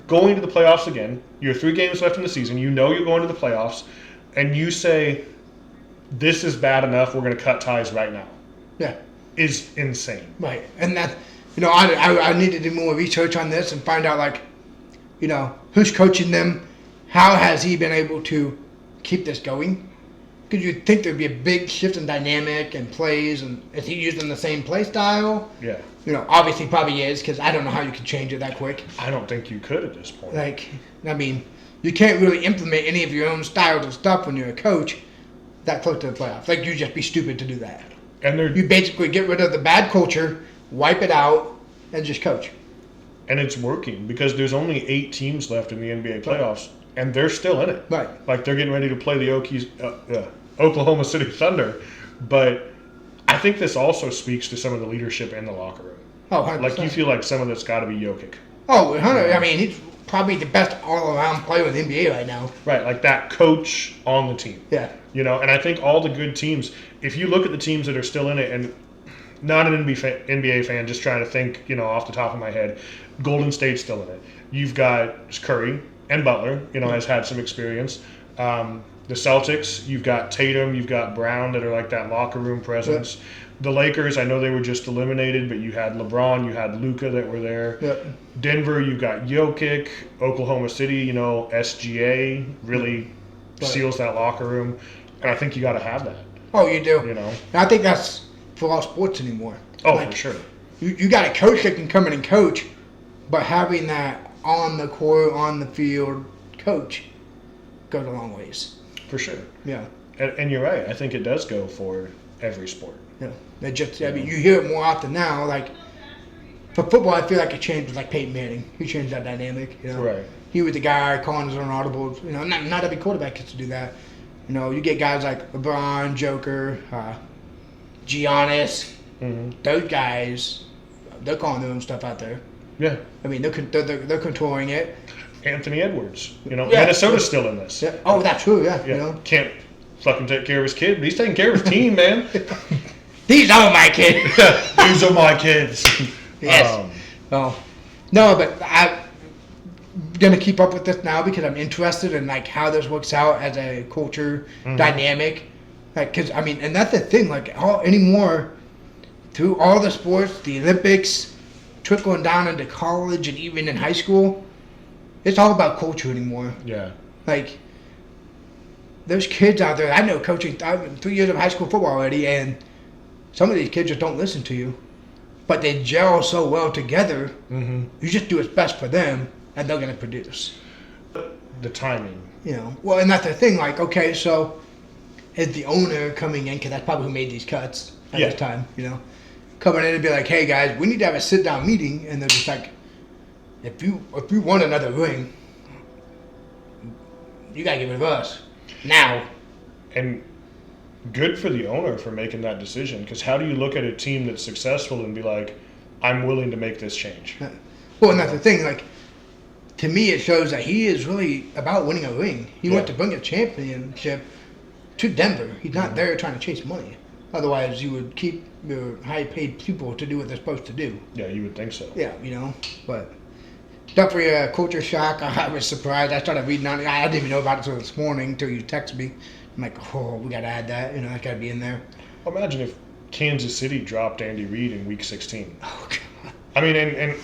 going to the playoffs again. You're 3 games left in the season. You know you're going to the playoffs. And you say, this is bad enough, we're going to cut ties right now. Yeah. Is insane. Right. And that, you know, I need to do more research on this and find out, like, you know, who's coaching them, how has he been able to keep this going? Because you'd think there'd be a big shift in dynamic and plays, and is he using the same play style? Yeah. You know, obviously probably is, because I don't know how you could change it that quick. I don't think you could at this point. Like, I mean, you can't really implement any of your own styles of stuff when you're a coach that close to the playoffs. Like, you'd just be stupid to do that. And you basically get rid of the bad culture, wipe it out, and just coach. And it's working because there's only 8 teams left in the NBA playoffs, and they're still in it. Right. Like they're getting ready to play the Oklahoma City Thunder, but I think this also speaks to some of the leadership in the locker room. Oh, 100%. Like you feel like some of that's got to be Jokic. Oh, 100. I mean, he's probably the best all-around player in the NBA right now. Right, like that coach on the team. Yeah. You know, and I think all the good teams, if you look at the teams that are still in it, and not an NBA fan, just trying to think, you know, off the top of my head, Golden State's still in it. You've got Curry and Butler, you know, has had some experience. The Celtics, you've got Tatum, you've got Brown that are like that locker room presence. Yep. The Lakers, I know they were just eliminated, but you had LeBron, you had Luka that were there. Yep. Denver, you've got Jokic. Oklahoma City, you know, SGA really seals that locker room. And I think you got to have that. Oh, you do. You know, and I think that's for all sports anymore. Oh, like, for sure. You got a coach that can come in and coach, but having that on the court, on the field coach goes a long ways. For sure. Yeah. And you're right. I think it does go for every sport. Yeah. I mean, you hear it more often now. Like, for football, I feel like it changed with, like, Peyton Manning. He changed that dynamic, you know. Right. He was the guy calling his own audibles. You know, not every quarterback gets to do that. You know, you get guys like LeBron, Joker, Giannis. Mm-hmm. Those guys, they're calling their own stuff out there. Yeah. I mean, they're controlling it. Anthony Edwards. You know, Minnesota's still in this. Yeah. Oh, that's true, yeah. You know? Can't fucking take care of his kid, but he's taking care of his team, man. These are my kids. These are my kids. Yes. No, but I'm going to keep up with this now because I'm interested in, like, how this works out as a culture dynamic. Like, because, I mean, and that's the thing, like, anymore, through all the sports, the Olympics, trickling down into college and even in high school, it's all about culture anymore. Yeah. Like, there's kids out there, I know coaching 3 years of high school football already, and some of these kids just don't listen to you. But they gel so well together, you just do what's best for them, and they're going to produce. The timing. You know, well, and that's the thing, like, okay, so is the owner coming in, because that's probably who made these cuts at this time, you know, coming in and be like, hey, guys, we need to have a sit-down meeting, and they're just like, if you want another ring, you gotta get rid of us now. And good for the owner for making that decision, because how do you look at a team that's successful and be like, I'm willing to make this change? Well, and that's the thing. Like, to me, it shows that he is really about winning a ring. He wants to bring a championship to Denver. He's not there trying to chase money. Otherwise, you would keep your high-paid people to do what they're supposed to do. Yeah, you would think so. Yeah, but definitely a culture shock. I was surprised. I started reading on it. I didn't even know about it until this morning, until you texted me. I'm like, oh, we got to add that. That got to be in there. Imagine if Kansas City dropped Andy Reid in Week 16. Oh, God. I mean, and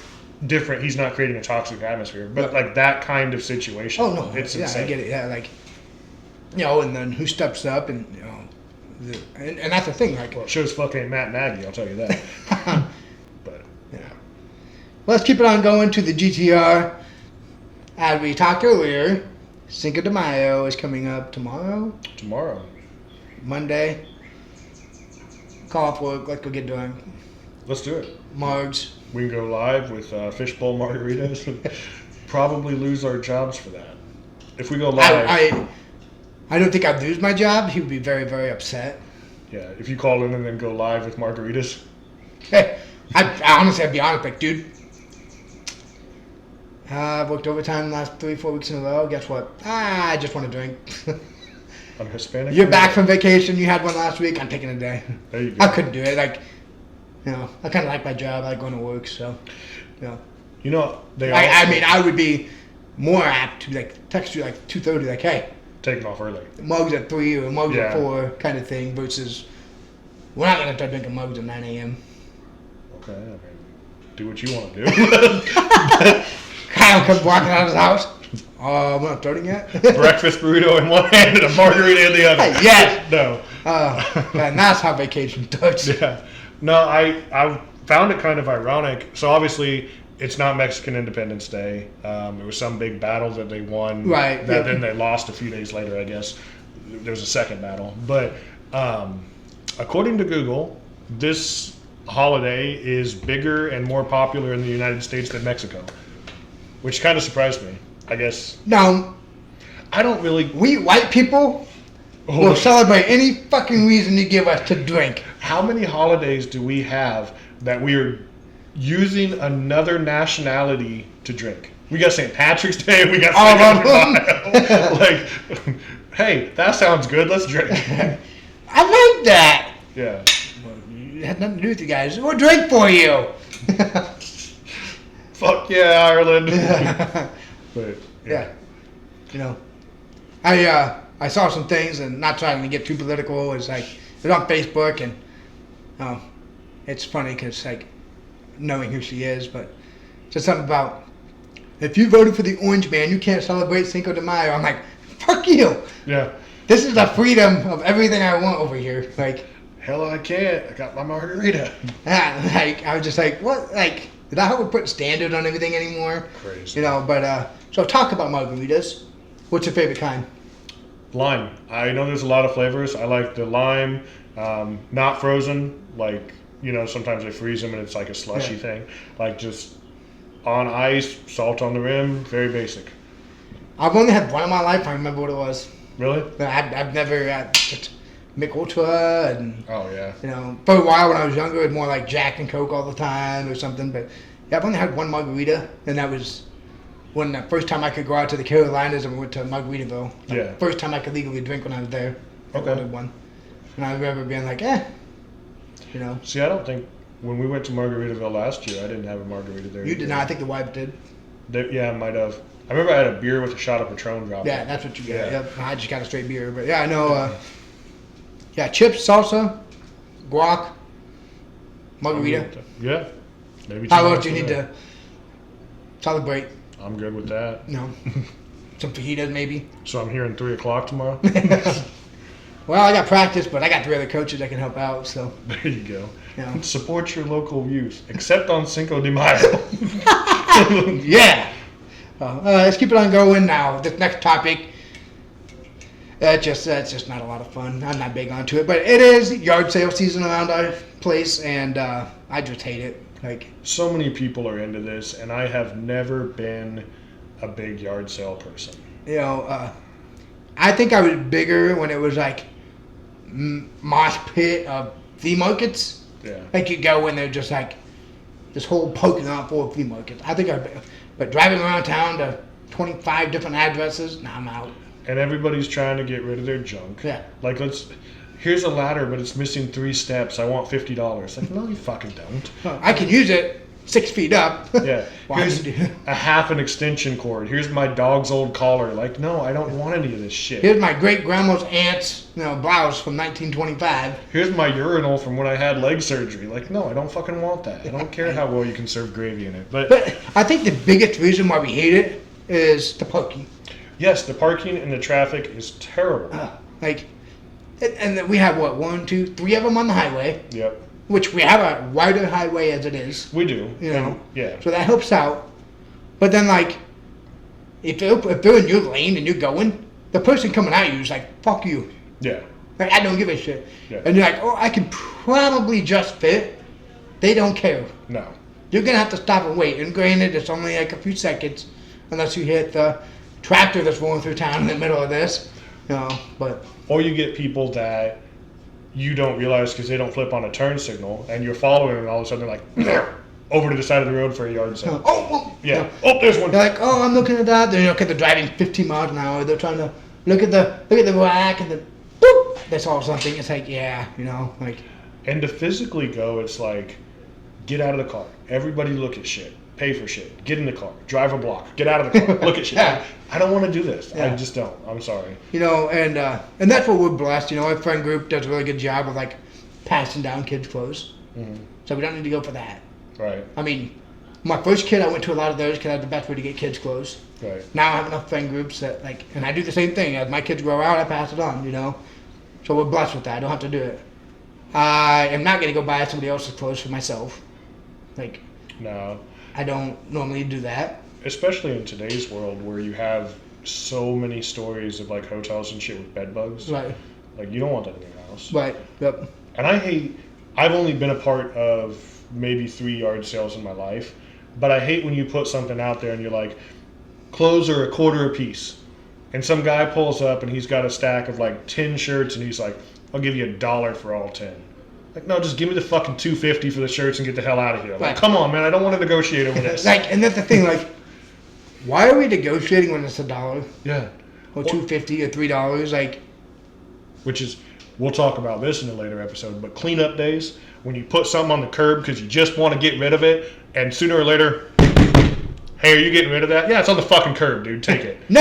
different. He's not creating a toxic atmosphere, but like that kind of situation. Oh no, it's yeah, insane. I get it. Yeah, like, and then who steps up, and and that's the thing. Like, Well, it shows fuck ain't Matt Nagy, I'll tell you that. But yeah. Let's keep it on going to the GTR. As we talked earlier, Cinco de Mayo is coming up tomorrow, Monday. Call off work. Let's go get doing. let's do it. Margs. We can go live with fishbowl margaritas and probably lose our jobs for that. If we go live, I don't think I'd lose my job. He would be very, very upset. yeah, if you call in and then go live with margaritas, Hey, I honestly, I'd be honest, like, dude. I've worked overtime the last 3-4 weeks in a row. Guess what? I just want to drink. I'm Hispanic. You're back from vacation. You had one last week. I'm taking a day. There you go. I couldn't do it. Like, I kind of like my job. I like going to work. So, You know, they I mean, I would be more apt to like text you like 2:30, like, hey, taking off early. mugs at 3 or mugs Yeah. at 4 kind of thing. Versus, we're not gonna start drinking mugs at 9 a.m. Okay, I mean, do what you want to do. Kyle comes walking out of his house. We're not starting yet. Breakfast burrito in one hand and a margarita in the other. Hey, yes. No. And that's how vacation starts. Yeah. No, I found it kind of ironic. So obviously, it's not Mexican Independence Day. It was some big battle that they won. Right. That then they lost a few days later, I guess. There was a second battle. But according to Google, this holiday is bigger and more popular in the United States than Mexico, which kind of surprised me, I guess. No, I don't really. we white people will celebrate any fucking reason you give us to drink. How many holidays do we have that we are using another nationality to drink? We got St. Patrick's Day, we got All Cinco de of them. Mayo. Like, hey, that sounds good. Let's drink. I like that. Yeah. It had nothing to do with you guys. We'll drink for you. Fuck yeah, Ireland. But Yeah. I saw some things, and not trying to get too political. It's like it's on Facebook, and it's funny because like knowing who she is, but just something about if you voted for the Orange Man, you can't celebrate Cinco de Mayo. I'm like, fuck you. Yeah. This is the freedom of everything I want over here. Like, Hell, I can't. I got my margarita. like I was just like, what? Like, is that how we put standard on everything anymore? Crazy. But so talk about margaritas. What's your favorite kind? Lime. I know there's a lot of flavors. I like the lime, not frozen. Like, sometimes they freeze them and it's like a slushy thing. Like just on ice, salt on the rim, very basic. I've only had one in my life. I remember what it was. Really? I've never had just Mick Ultra, and Oh, yeah. for a while when I was younger, it was more like Jack and Coke all the time or something. But yeah, I've only had one margarita, and that was when the first time I could go out to the Carolinas and we went to Margaritaville. Yeah. First time I could legally drink when I was there. Okay. I wanted one, and I remember being like, See, I don't think when we went to Margaritaville last year, I didn't have a margarita there. You did not. I think the wife did. Yeah, I might have. I remember I had a beer with a shot of Patron dropped. Yeah, that's what you get. Yeah. Yep. I just got a straight beer, but yeah, I know. Chips, salsa, guac, margarita. Yeah. Maybe. How too else much do you of need that. to celebrate? I'm good with that. Some fajitas, maybe. So I'm here in 3 o'clock tomorrow. Well, I got practice, but I got 3 other coaches that can help out. So There you go. Yeah. Support your local youth, except on Cinco de Mayo. yeah. Let's keep it on going now. This next topic. It's just not a lot of fun. I'm not big onto it, but it is yard sale season around our place, and I just hate it. Like, So many people are into this, and I have never been a big yard sale person. I think I was bigger when it was like mosh pit of flea markets. Yeah. Like you go in there just like this whole parking lot full of flea markets. I think but driving around town to 25 different addresses, nah, I'm out. And everybody's trying to get rid of their junk. Yeah. Like, here's a ladder, but it's missing 3 steps. I want $50. Like, no, you fucking don't. I can use it 6 feet up. Yeah. Here's a half an extension cord. Here's my dog's old collar. Like, no, I don't want any of this shit. Here's my great grandma's aunt's blouse from 1925. Here's my urinal from when I had leg surgery. Like, no, I don't fucking want that. I don't care how well you can serve gravy in it. But I think the biggest reason why we hate it is the parking. yes, the parking and the traffic is terrible. And then we have 1, 2, 3 of them on the highway. Yep. Which we have a wider highway as it is. We do. And, yeah. So that helps out. But then, if they're in your lane and you're going, the person coming at you is like, fuck you. Yeah. Like, I don't give a shit. Yeah. And you're like, oh, I can probably just fit. They don't care. No. You're going to have to stop and wait. And granted, it's only like a few seconds unless you hit the tractor that's rolling through town in the middle of this. But... Or you get people that you don't realize because they don't flip on a turn signal, and you're following, and all of a sudden they're like, over to the side of the road for a yard sale. Yeah. Oh, there's one. They're like, oh, I'm looking at that. They're they're driving 15 miles an hour. They're trying to look at the rack, and then boop, they saw something. It's like, And to physically go, it's like, get out of the car. Everybody look at shit. Pay for shit. Get in the car. Drive a block. Get out of the car. Look at shit. Yeah. I don't want to do this. Yeah. I just don't. I'm sorry. And that's what we're blessed. Our friend group does a really good job of passing down kids' clothes. Mm-hmm. So we don't need to go for that. Right. I mean, my first kid, I went to a lot of those because I had the best way to get kids' clothes. Right. Now I have enough friend groups that and I do the same thing. As my kids grow out, I pass it on. So we're blessed with that. I don't have to do it. I am not going to go buy somebody else's clothes for myself. No. I don't normally do that. Especially in today's world where you have so many stories of hotels and shit with bed bugs. Right. You don't want that in your house. Right. Yep. And I've only been a part of maybe 3 yard sales in my life, but I hate when you put something out there and you're like, clothes are $0.25 a piece. And some guy pulls up and he's got a stack of 10 shirts and he's like, I'll give you $1 for all 10. No, just give me the fucking $2.50 for the shirts and get the hell out of here. Right. Come on, man, I don't want to negotiate over this. And that's the thing, why are we negotiating when it's $1? Yeah. Or $2.50 or $3? Which is, we'll talk about this in a later episode, but cleanup days, when you put something on the curb because you just want to get rid of it, and sooner or later, hey, are you getting rid of that? Yeah, it's on the fucking curb, dude. Take it. No!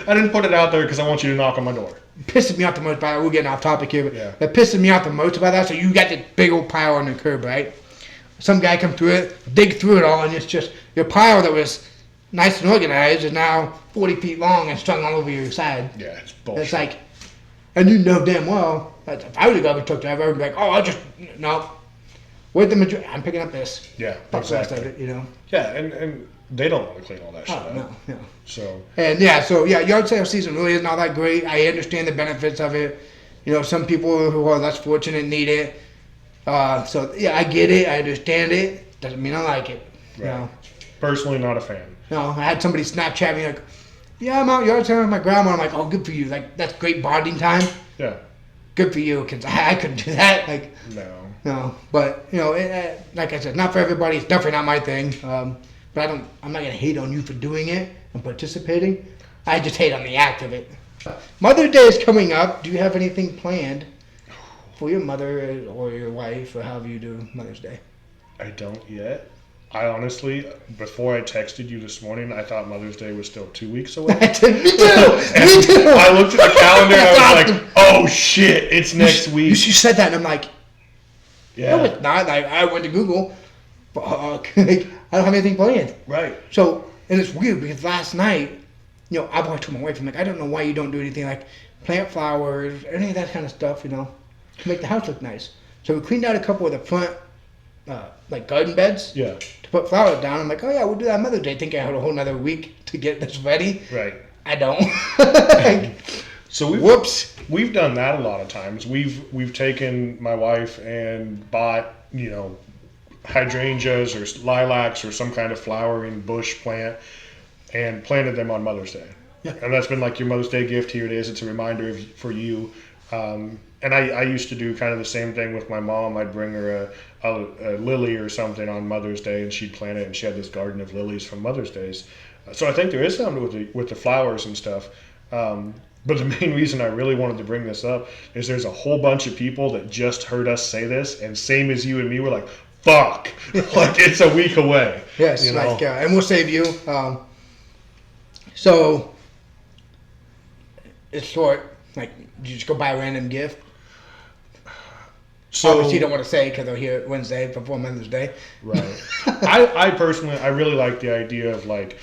I didn't put it out there because I want you to knock on my door. Pissing me off the most about it. We're getting off topic here, but Yeah. that pisses me off the most about that. So you got this big old pile on the curb, right? Some guy come through it, dig through it all, and it's just your pile that was nice and organized is now 40 feet long and strung all over your side. Yeah, it's bullshit. It's and you know damn well that if I was a garbage truck driver, I would be like, no. Where's the majority? I'm picking up this. Yeah, Fuck the rest exactly. of it, Yeah, and they don't want to clean all that shit up. No. So. And yard sale season really isn't all that great. I understand the benefits of it. Some people who are less fortunate need it. I get it. I understand it. Doesn't mean I like it. Right. Personally, not a fan. I had somebody Snapchat me yeah, I'm out yard selling with my grandma. I'm like, oh, good for you. That's great bonding time. Yeah. Good for you, because I couldn't do that. No. But like I said, not for everybody. It's definitely not my thing. But I'm not gonna hate on you for doing it and participating. I just hate on the act of it. Mother's Day is coming up. Do you have anything planned for your mother or your wife or however you do Mother's Day? I don't yet. I honestly, before I texted you this morning, I thought Mother's Day was still 2 weeks away. Me too. Me too. I looked at the calendar and I was like, oh shit, it's next week. You said that and I'm like, yeah. no, it's not. I went to Google. Fuck. I don't have anything planned. Right. So, and it's weird because last night, I've always told my wife, I'm like, I don't know why you don't do anything like plant flowers, any of that kind of stuff, to make the house look nice. So we cleaned out a couple of the front, garden beds. Yeah. To put flowers down. I'm like, oh yeah, we'll do that Mother's Day. Thinking I had a whole nother week to get this ready. Right. I don't. So we've done that a lot of times. We've taken my wife and bought, hydrangeas or lilacs or some kind of flowering bush plant and planted them on Mother's Day. And that's been like your Mother's Day gift. Here it is. It's a reminder for you. And I used to do kind of the same thing with my mom. I'd bring her a lily or something on Mother's Day, and she'd plant it, and she had this garden of lilies from Mother's Days. So I think there is something with the flowers and stuff. But the main reason I really wanted to bring this up is there's a whole bunch of people that just heard us say this, and same as you and me, were like, fuck, like it's a week away. Yes, like, and we'll save you. So it's short. Like, you just go buy a random gift. So obviously you don't want to say because they'll hear it Wednesday before Mother's Day. Right. I personally, I really like the idea of like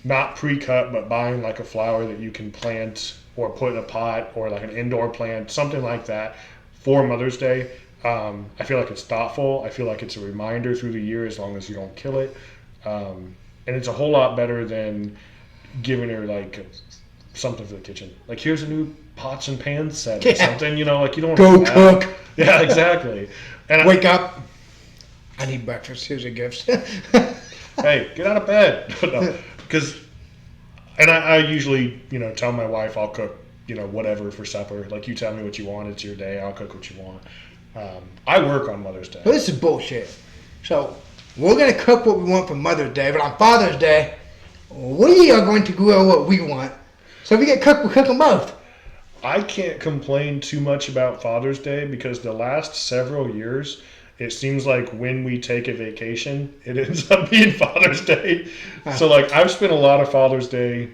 not pre-cut, but buying like a flower that you can plant or put in a pot or like an indoor plant, something like that for Mother's Day. I feel like it's thoughtful. I feel like it's a reminder through the year as long as you don't kill it. And it's a whole lot better than giving her like something for the kitchen. Like, here's a new pots and pans set or something, you know, like you don't want to go cook. Yeah, exactly. And wake up. I need breakfast. Here's your gifts. Hey, get out of bed. No, because, and I usually, you know, tell my wife I'll cook, you know, whatever for supper. Like, you tell me what you want, it's your day, I'll cook what you want. I work on Mother's Day. Well, this is bullshit. So, we're going to cook what we want for Mother's Day, but on Father's Day, we are going to grill what we want. So if we get cooked, we'll cook them both. I can't complain too much about Father's Day because the last several years, it seems like when we take a vacation, it ends up being Father's Day. So, like, I've spent a lot of Father's Day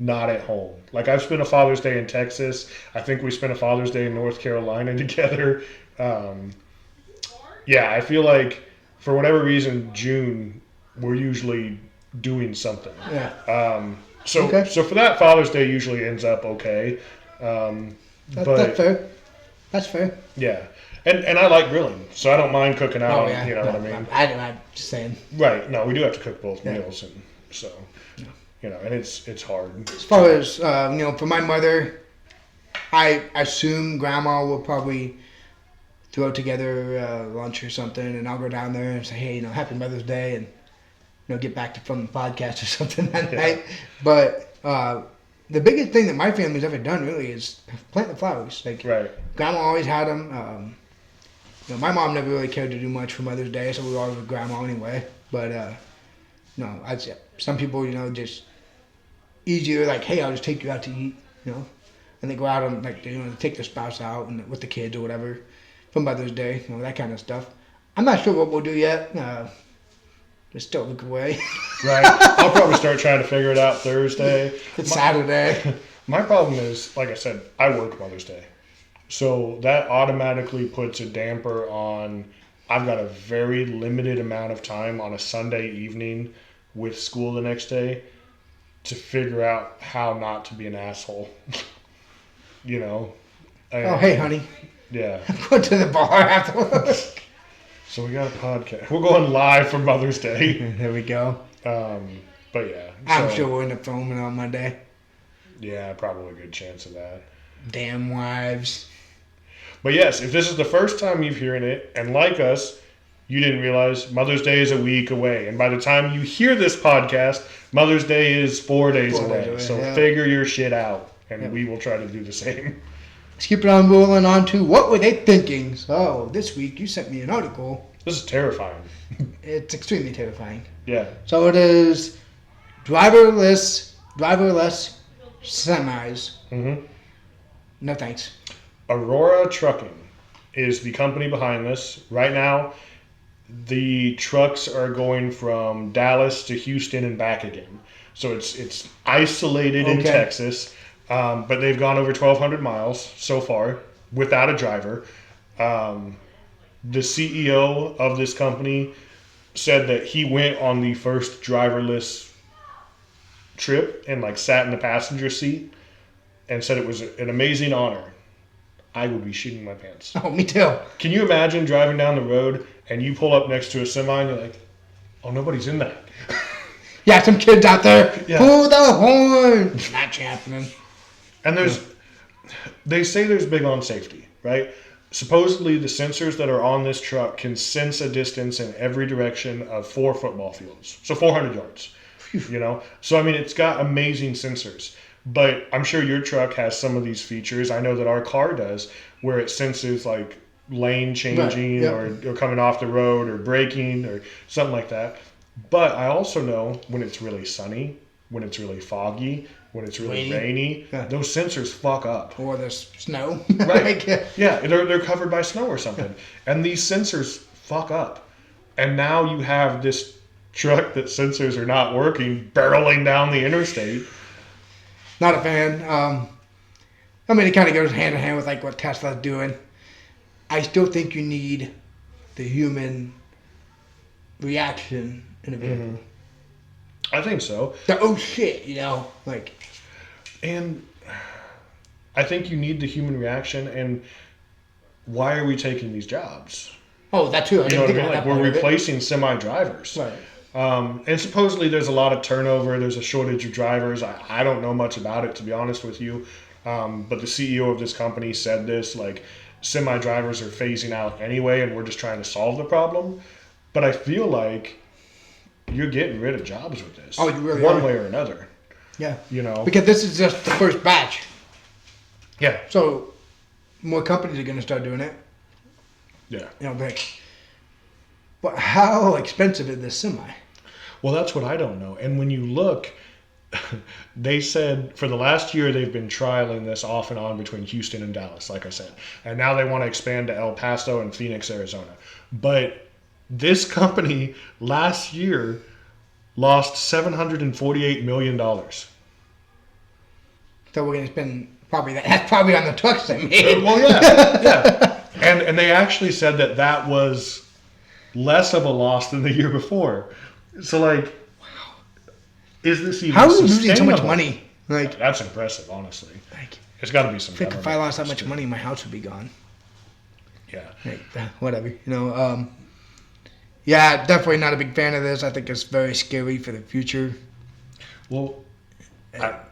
not at home. Like, I've spent a Father's Day in Texas. I think we spent a Father's Day in North Carolina together. Yeah, I feel like for whatever reason, June, we're usually doing something. Yeah. So for that, Father's Day usually ends up okay. That's fair. That's fair. Yeah. And I like grilling, so I don't mind cooking out. Oh, yeah. You know what I mean? I'm just saying. Right. No, we do have to cook both meals, and so you know, and it's hard. As far as you know, for my mother, I assume Grandma will probably throw together lunch or something, and I'll go down there and say, hey, you know, Happy Mother's Day, and you know, get back to from the podcast or something that night. But the biggest thing that my family's ever done really is plant the flowers. Like, Grandma always had them. You know, my mom never really cared to do much for Mother's Day, so we were always with Grandma anyway. But no, I'd say some people, you know, just easier, like, hey, I'll just take you out to eat, you know, and they go out and like, you know, take their spouse out and with the kids or whatever for Mother's Day, you know, that kind of stuff. I'm not sure what we'll do yet. It's still a week away. Right. I'll probably start trying to figure it out Thursday. It's Saturday. My problem is, like I said, I work Mother's Day. So that automatically puts a damper on, I've got a very limited amount of time on a Sunday evening with school the next day to figure out how not to be an asshole. You know? Oh, hey, honey. Yeah. I'm going to the bar afterwards. So we got a podcast. We're going live for Mother's Day. There we go. But yeah. I'm sure we'll end up filming on Monday. Yeah, probably a good chance of that. Damn wives. But yes, if this is the first time you've hearing it, and like us, you didn't realize Mother's Day is a week away. And by the time you hear this podcast, Mother's Day is 4 days away. So figure your shit out, and we will try to do the same. Let's keep it on rolling on to what were they thinking? So this week you sent me an article. This is terrifying. It's extremely terrifying. Yeah. So it is driverless semis. Mm-hmm. No thanks. Aurora Trucking is the company behind this. Right now, the trucks are going from Dallas to Houston and back again. So it's isolated in Texas, but they've gone over 1,200 miles so far without a driver. The CEO of this company said that he went on the first driverless trip and like sat in the passenger seat and said it was an amazing honor. I would be shitting my pants. Oh, me too. Can you imagine driving down the road and you pull up next to a semi and you're like, oh, nobody's in that. Yeah, some kids out there. Yeah. Pull the horn. Not happening. And they say there's big on safety, right? Supposedly the sensors that are on this truck can sense a distance in every direction of 4 football fields. So 400 yards, you know? So, I mean, it's got amazing sensors. But I'm sure your truck has some of these features. I know that our car does, where it senses like lane changing or coming off the road or braking or something like that. But I also know when it's really sunny, when it's really foggy, when it's really rainy, those sensors fuck up. Or there's snow. Right. Yeah, they're covered by snow or something. And these sensors fuck up. And now you have this truck that sensors are not working barreling down the interstate. Not a fan. I mean, it kind of goes hand in hand with like what Tesla's doing. I still think you need the human reaction in a vehicle. Mm-hmm. I think so. The oh shit, you know, like. And I think you need the human reaction. And why are we taking these jobs? Oh, that too. You know what I mean? Like we're replacing semi-drivers. Right. And supposedly there's a lot of turnover. There's a shortage of drivers. I don't know much about it, to be honest with you. But the CEO of this company said this, like, semi-drivers are phasing out anyway, and we're just trying to solve the problem. But I feel like you're getting rid of jobs with this. Oh, you really One are. way or another. Yeah. You know? Because this is just the first batch. Yeah. So more companies are going to start doing it. Yeah. You know, but how expensive is this semi? Well, that's what I don't know. And when you look, they said for the last year they've been trialing this off and on between Houston and Dallas, like I said. And now they want to expand to El Paso and Phoenix, Arizona. But this company last year lost $748 million. So we're going to spend probably that. That's probably on the trucks they made. Well, yeah. Yeah. And they actually said that was less of a loss than the year before. So, like, wow. Is this even How are we sustainable? losing so much money? Like, that's impressive, honestly. Like, it's got to be some. If I lost that much money, my house would be gone. Yeah. Like, whatever. You know, yeah, definitely not a big fan of this. I think it's very scary for the future. Well,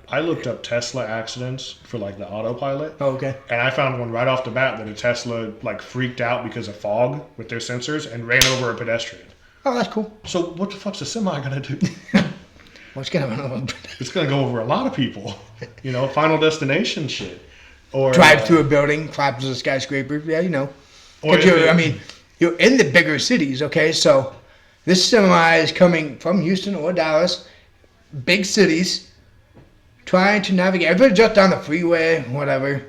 I looked up Tesla accidents for like the autopilot. Oh, okay. And I found one right off the bat that a Tesla like freaked out because of fog with their sensors and ran over a pedestrian. Oh, that's cool. So what the fuck's a semi gonna do? Well, it's gonna run over. It's gonna go over a lot of people. You know, Final Destination shit. Or drive through a building, climb to a skyscraper. Yeah, you know. Or You're in the bigger cities, okay? So this semi is coming from Houston or Dallas, big cities, trying to navigate. Everybody's just down the freeway, whatever.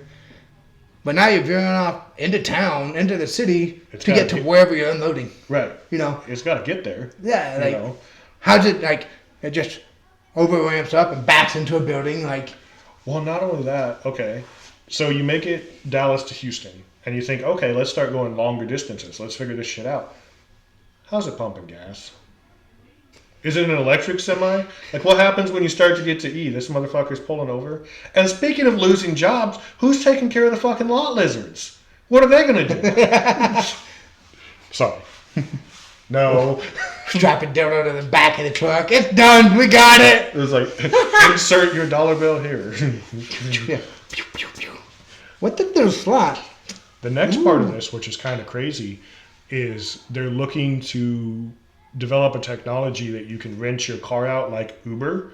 But now you're veering off into town, into the city to get to wherever you're unloading. Right. You know. It's got to get there. Yeah. Like, how's it like? It just over ramps up and backs into a building, like. Well, not only that. Okay, so you make it Dallas to Houston. And you think, okay, let's start going longer distances. Let's figure this shit out. How's it pumping gas? Is it an electric semi? Like, what happens when you start to get to E? This motherfucker's pulling over. And speaking of losing jobs, who's taking care of the fucking lot lizards? What are they going to do? Sorry. No. Strapping dildo to the back of the truck. It's done. We got it. It was like, insert your dollar bill here. Yeah. What the little slot? The next part of this, which is kind of crazy, is they're looking to develop a technology that you can rent your car out like Uber,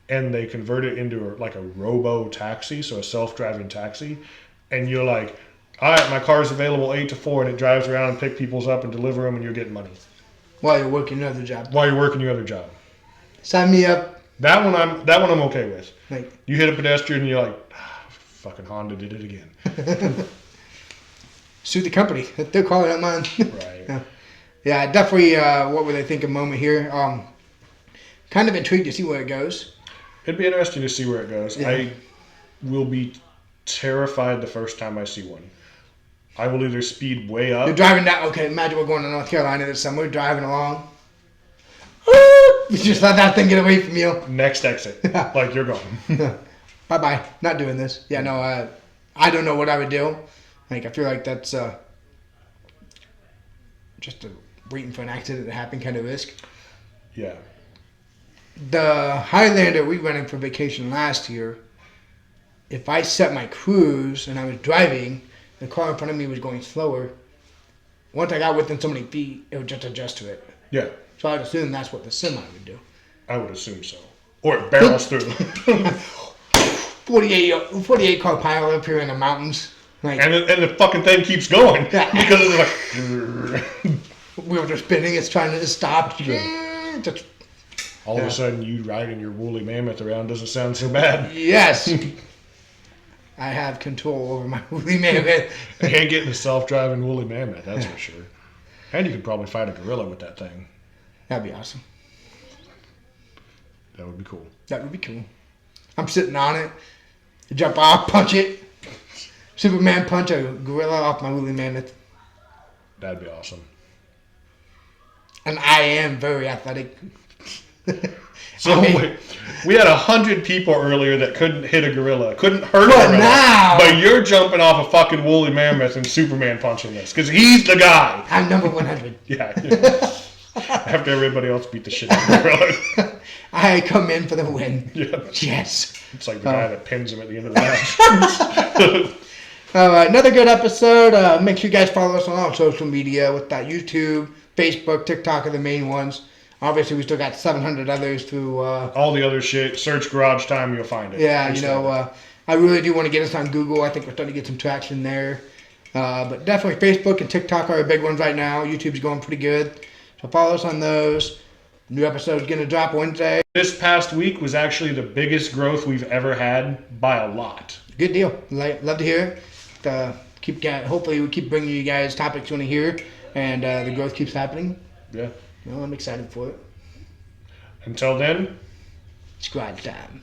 and they convert it into like a robo taxi, so a self-driving taxi. And you're like, all right, my car's available 8 to 4, and it drives around and pick people up and deliver them, and you're getting money. While you're working your other job. While you're working your other job. Sign me up. That one I'm okay with. Like, you hit a pedestrian and you're like, fucking Honda did it again. Sue the company. They're calling out mine. Right. Yeah, definitely. What were they thinking? Moment here. Kind of intrigued to see where it goes. It'd be interesting to see where it goes. Yeah. I will be terrified the first time I see one. I will either speed way up. You're driving down. Okay, imagine we're going to North Carolina this summer. Driving along. You just let that thing get away from you. Next exit. Like, you're gone. Bye-bye. Not doing this. Yeah, no, I don't know what I would do. Like, I feel like that's just waiting for an accident to happen kind of risk. Yeah. The Highlander we rented for vacation last year, if I set my cruise and I was driving, the car in front of me was going slower. Once I got within so many feet, it would just adjust to it. Yeah. So I'd assume that's what the semi would do. I would assume so. Or it barrels through. 48 car pile up here in the mountains. Like, and the fucking thing keeps going because it's like wheels are spinning. It's trying to stop. Just, all of a sudden you riding your woolly mammoth around doesn't sound so bad. yes. I have control over my woolly mammoth. You ain't getting a self-driving woolly mammoth, that's for sure. And you could probably fight a gorilla with that thing. That'd be awesome. That would be cool. That would be cool. I'm sitting on it. Jump off, punch it. Superman punch a gorilla off my woolly mammoth. That'd be awesome. And I am very athletic. So wait, we had 100 people earlier that couldn't hit a gorilla, couldn't hurt a But gorilla. now- But you're jumping off a fucking woolly mammoth and Superman punching this because he's the guy. I'm number 100. Yeah. After everybody else beat the shit out of the gorilla. I come in for the win. Yeah. Yes. It's like the guy that pins him at the end of the match. All right, another good episode. Make sure you guys follow us on all social media with that YouTube, Facebook, TikTok are the main ones. Obviously, we still got 700 others through. All the other shit. Search Garage Time, you'll find it. Yeah, I really do want to get us on Google. I think we're starting to get some traction there. But definitely Facebook and TikTok are the big ones right now. YouTube's going pretty good. So follow us on those. New episode's going to drop Wednesday. This past week was actually the biggest growth we've ever had by a lot. Good deal. Love to hear it. Hopefully we keep bringing you guys topics you want to hear, and the growth keeps happening. Yeah. I'm excited for it. Until then. It's grind time.